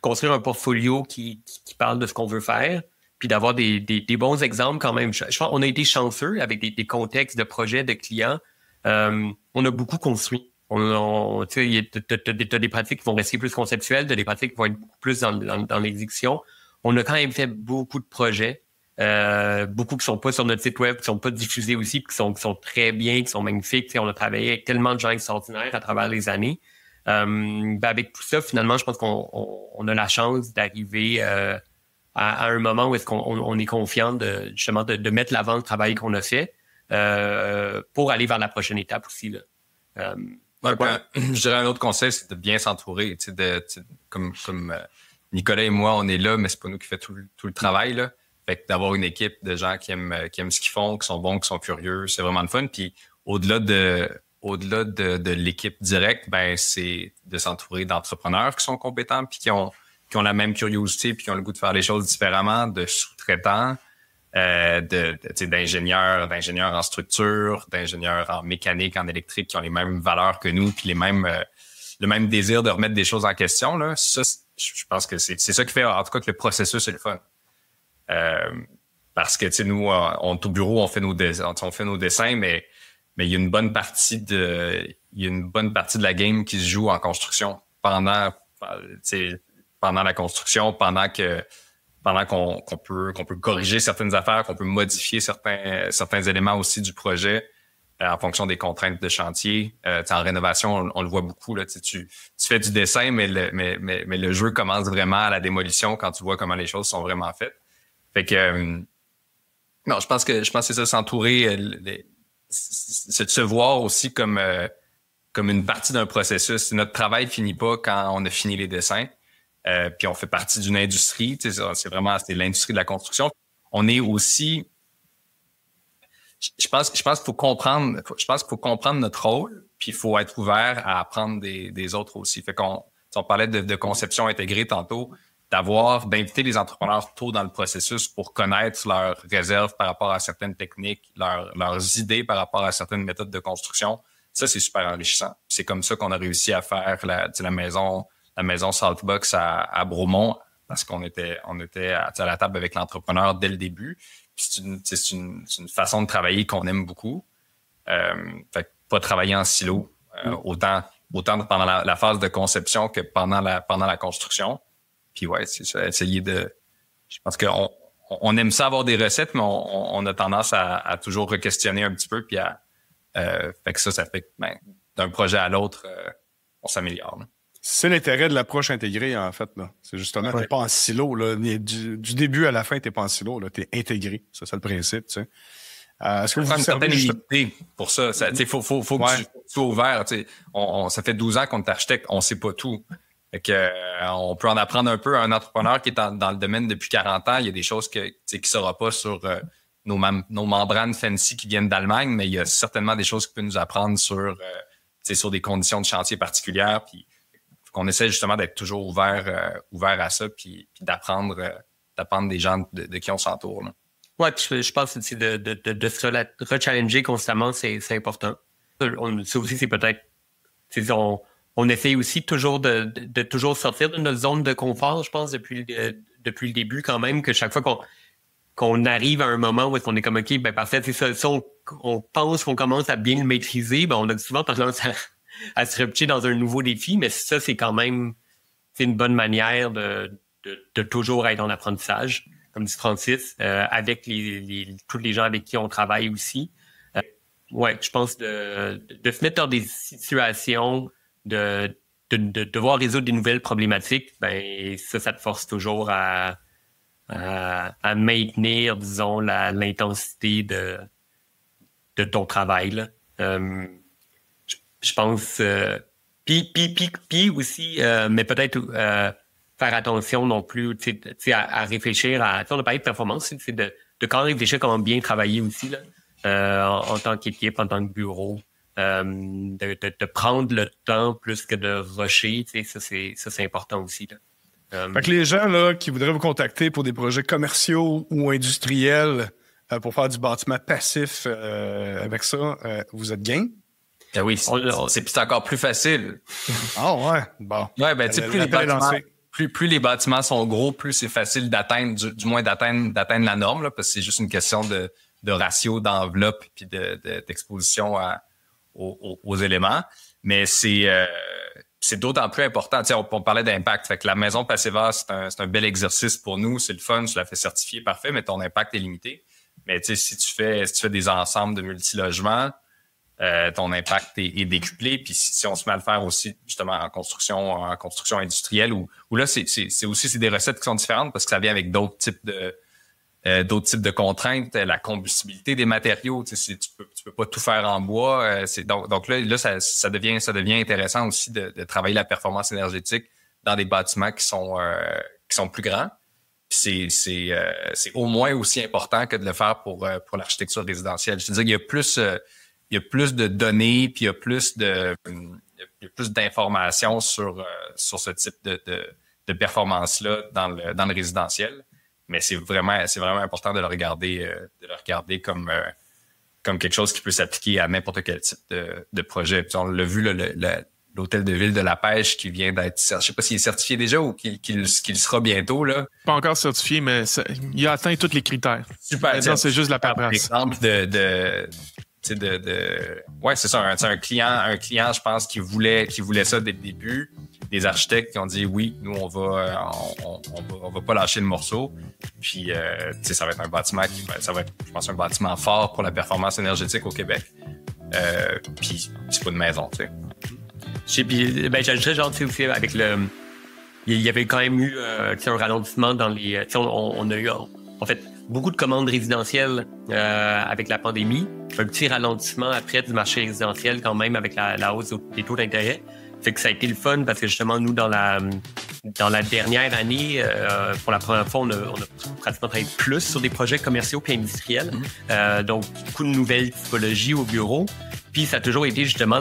[SPEAKER 4] Construire un portfolio qui parle de ce qu'on veut faire, puis d'avoir des bons exemples quand même. Je pense qu'on a été chanceux avec des contextes de projets, de clients. On a beaucoup construit. T'as des pratiques qui vont rester plus conceptuelles, t'as des pratiques qui vont être beaucoup plus dans l'exécution. On a quand même fait beaucoup de projets, beaucoup qui sont pas sur notre site web, qui sont pas diffusés aussi, puis qui sont très bien, qui sont magnifiques. T'sais, on a travaillé avec tellement de gens extraordinaires à travers les années. Avec tout ça, finalement, je pense qu'on a la chance d'arriver à un moment où est-ce qu'on est confiant de mettre l'avant le travail qu'on a fait pour aller vers la prochaine étape aussi. Là.
[SPEAKER 3] Je dirais un autre conseil, c'est de bien s'entourer. Comme Nicolas et moi, on est là, mais c'est pas nous qui fait tout le travail. Là. Fait que d'avoir une équipe de gens qui aiment ce qu'ils font, qui sont bons, qui sont curieux, c'est vraiment le fun. Puis au-delà de l'équipe directe, c'est de s'entourer d'entrepreneurs qui sont compétents puis qui ont la même curiosité puis qui ont le goût de faire les choses différemment, de sous-traitants, d'ingénieurs en structure, d'ingénieurs en mécanique, en électrique qui ont les mêmes valeurs que nous puis le même désir de remettre des choses en question. Là. Ça, je pense que c'est ça qui fait en tout cas que le processus est le fun. Parce que nous, on est au bureau, on fait nos dessins, mais il y a une bonne partie de la game qui se joue en construction pendant la construction, pendant qu'on peut corriger certaines affaires, qu'on peut modifier certains éléments aussi du projet en fonction des contraintes de chantier. En rénovation, on le voit beaucoup là. Tu fais du dessin, mais le jeu commence vraiment à la démolition quand tu vois comment les choses sont vraiment faites. Fait que non, je pense que c'est ça, s'entourer. C'est de se voir aussi comme une partie d'un processus. Notre travail finit pas quand on a fini les dessins. Puis on fait partie d'une industrie. C'est l'industrie de la construction. On est aussi. Je pense qu'il faut comprendre. Je pense qu'il faut comprendre notre rôle. Puis il faut être ouvert à apprendre des autres aussi. Fait on parlait de conception intégrée tantôt. D'inviter les entrepreneurs tôt dans le processus pour connaître leurs réserves par rapport à certaines techniques, leurs idées par rapport à certaines méthodes de construction. Ça, c'est super enrichissant. C'est comme ça qu'on a réussi à faire la maison Saltbox à Bromont, parce qu'on était à la table avec l'entrepreneur dès le début. Puis c'est une façon de travailler qu'on aime beaucoup. Fait que pas travailler en silo, autant pendant la phase de conception que pendant la construction. Puis ouais, c'est ça, essayer de... Je pense qu'on aime ça avoir des recettes, mais on a tendance à toujours re-questionner un petit peu. Puis fait que ça fait que d'un projet à l'autre, on s'améliore. Là.
[SPEAKER 2] C'est l'intérêt de l'approche intégrée, en fait. Là. C'est justement, t'es pas en silo. Là. Du début à la fin, t'es pas en silo. T'es intégré. C'est ça le principe. Tu sais. Est-ce que vous
[SPEAKER 3] une certaine humilité pour ça. Il faut que tu sois ouvert. Ça fait 12 ans qu'on est architecte. On sait pas tout. Fait que, on peut en apprendre un peu à un entrepreneur qui est dans le domaine depuis 40 ans. Il y a des choses qu'il ne saura pas sur nos membranes fancy qui viennent d'Allemagne, mais il y a certainement des choses qu'il peut nous apprendre sur des conditions de chantier particulières. Puis qu'on essaie justement d'être toujours ouvert à ça, puis d'apprendre des gens de qui on s'entoure. Là.
[SPEAKER 4] Ouais, puis je pense que de se rechallenger constamment, c'est important. Ça aussi, c'est peut-être on essaye aussi toujours de toujours sortir de notre zone de confort, je pense, depuis le début quand même, que chaque fois qu'on arrive à un moment où on est comme OK, ben parfait, c'est ça, on pense qu'on commence à bien le maîtriser, ben on a souvent tendance à se repêcher dans un nouveau défi, mais ça, c'est quand même une bonne manière de toujours être en apprentissage, comme dit Francis, avec tous les gens avec qui on travaille aussi. Ouais, je pense de se mettre dans des situations de devoir résoudre des nouvelles problématiques, ben ça te force toujours à maintenir, disons, l'intensité de ton travail, là. Je pense puis aussi mais peut-être faire attention non plus à réfléchir à, on a parlé de performance, c'est de quand même réfléchir comment bien travailler aussi là, en tant qu'équipe, en tant que bureau, de prendre le temps plus que de rusher, ça c'est important aussi là.
[SPEAKER 2] Fait que les gens là, qui voudraient vous contacter pour des projets commerciaux ou industriels pour faire du bâtiment passif avec ça, vous êtes game?
[SPEAKER 3] Ben oui, c'est encore plus facile.
[SPEAKER 2] Ah ouais, bon.
[SPEAKER 3] Ouais, ben tu sais, plus les bâtiments sont gros, plus c'est facile d'atteindre, du moins d'atteindre la norme, là, parce que c'est juste une question de ratio d'enveloppe puis d'exposition aux éléments. Mais c'est d'autant plus important. Tu sais, on parlait d'impact. Fait que la maison Passivhaus, c'est un bel exercice pour nous. C'est le fun, tu l'as fait certifier, parfait, mais ton impact est limité. Mais tu sais, si tu fais des ensembles de multilogements, ton impact est décuplé. Puis si on se met à le faire aussi justement en construction industrielle, où là c'est des recettes qui sont différentes parce que ça vient avec d'autres types de contraintes, la combustibilité des matériaux. Tu sais, tu peux pas tout faire en bois. Donc là ça devient intéressant aussi de travailler la performance énergétique dans des bâtiments qui sont plus grands. C'est au moins aussi important que de le faire pour l'architecture résidentielle. Je veux dire, il y a plus de données, puis il y a plus d'informations sur ce type de performance-là dans le résidentiel. Mais c'est vraiment important de le regarder comme quelque chose qui peut s'appliquer à n'importe quel type de projet. Puis on l'a vu, l'hôtel de ville de la pêche qui vient d'être, je sais pas s'il est certifié déjà ou qu'il sera bientôt, là.
[SPEAKER 1] Pas encore certifié, mais il a atteint tous les critères.
[SPEAKER 3] Super.
[SPEAKER 1] Maintenant, c'est juste la paperasse.
[SPEAKER 3] Par exemple ouais, c'est ça, un client, je pense, qui voulait ça dès le début. Des architectes qui ont dit oui, nous on va pas lâcher le morceau. Puis ça va être un bâtiment ça va être, je pense, un bâtiment fort pour la performance énergétique au Québec. Puis c'est pas une maison, tu sais.
[SPEAKER 4] Puis j'ajouterais aussi avec il y avait quand même eu un ralentissement dans les, on a eu en fait beaucoup de commandes résidentielles avec la pandémie, un petit ralentissement après du marché résidentiel quand même avec la hausse des taux d'intérêt. Fait que ça a été le fun parce que justement, nous, dans la dernière année, pour la première fois, on a pratiquement travaillé plus sur des projets commerciaux et industriels. Donc, beaucoup de nouvelles typologies au bureau. Puis, ça a toujours été justement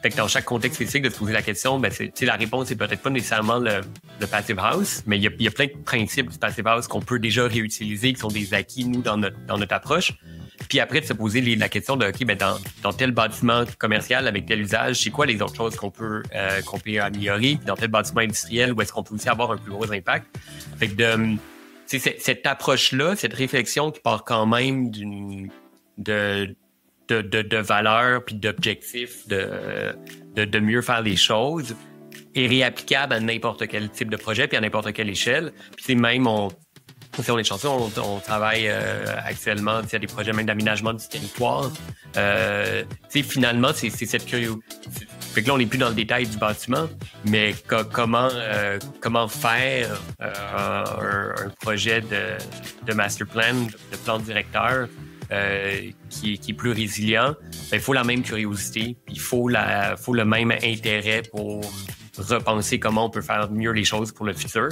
[SPEAKER 4] fait que dans chaque contexte spécifique de se poser la question, ben, la réponse, c'est peut-être pas nécessairement le Passivhaus, mais il y a plein de principes du Passivhaus qu'on peut déjà réutiliser, qui sont des acquis, nous, dans notre approche. Puis après, de se poser la question de, OK, ben dans tel bâtiment commercial avec tel usage, c'est quoi les autres choses qu'on peut améliorer? Puis dans tel bâtiment industriel, où est-ce qu'on peut aussi avoir un plus gros impact? Fait que cette approche-là, cette réflexion qui part quand même de valeurs puis d'objectifs de mieux faire les choses est réapplicable à n'importe quel type de projet puis à n'importe quelle échelle. Puis c'est même, si on est chanceux, on travaille actuellement à des projets même d'aménagement du territoire. Finalement, c'est cette curiosité. Fait que là, on n'est plus dans le détail du bâtiment, mais comment faire un projet de master plan, de plan directeur qui est plus résilient. Il faut la même curiosité, puis il faut le même intérêt pour repenser comment on peut faire mieux les choses pour le futur.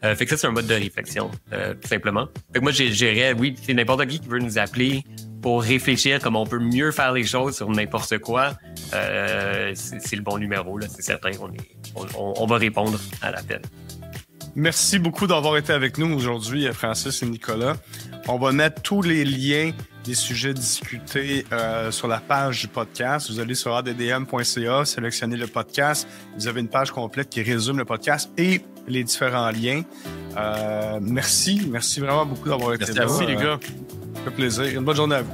[SPEAKER 4] Fait que ça, c'est un mode de réflexion, tout simplement. Fait que moi, je dirais, oui, c'est n'importe qui veut nous appeler pour réfléchir comment on peut mieux faire les choses sur n'importe quoi. C'est le bon numéro, là, c'est certain. On va répondre à l'appel.
[SPEAKER 2] Merci beaucoup d'avoir été avec nous aujourd'hui, Francis et Nicolas. On va mettre tous les liens des sujets discutés sur la page du podcast. Vous allez sur addm.ca, sélectionnez le podcast. Vous avez une page complète qui résume le podcast et les différents liens. Merci vraiment beaucoup d'avoir été là.
[SPEAKER 1] Merci les gars.
[SPEAKER 2] Ça fait plaisir. Une bonne journée à vous.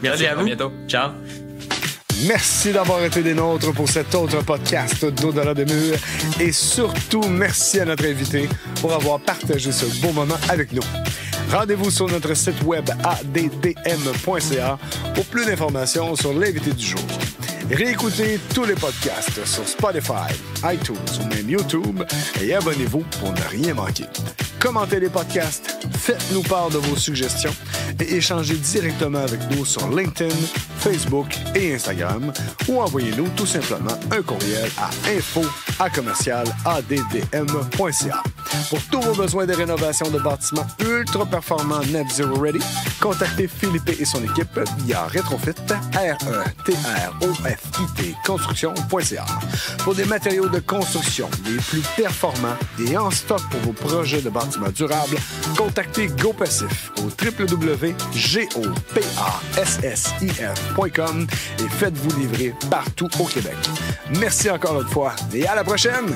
[SPEAKER 4] Merci à vous.
[SPEAKER 3] À bientôt.
[SPEAKER 4] Ciao.
[SPEAKER 2] Merci d'avoir été des nôtres pour cet autre podcast d'Au-delà des murs. Et surtout, merci à notre invité pour avoir partagé ce beau moment avec nous. Rendez-vous sur notre site web addm.ca pour plus d'informations sur l'invité du jour. Réécoutez tous les podcasts sur Spotify, iTunes ou même YouTube et abonnez-vous pour ne rien manquer. Commentez les podcasts, faites-nous part de vos suggestions et échangez directement avec nous sur LinkedIn, Facebook et Instagram ou envoyez-nous tout simplement un courriel à info@commercialaddm.ca. Pour tous vos besoins de rénovation de bâtiments ultra performants Net Zero Ready, contactez Philippe et son équipe via Retrofit, RETROFIT construction.ca. Pour des matériaux de construction les plus performants et en stock pour vos projets de bâtiments durables, contactez GoPassif au www.gopassif.com et faites-vous livrer partout au Québec. Merci encore une fois et à la prochaine!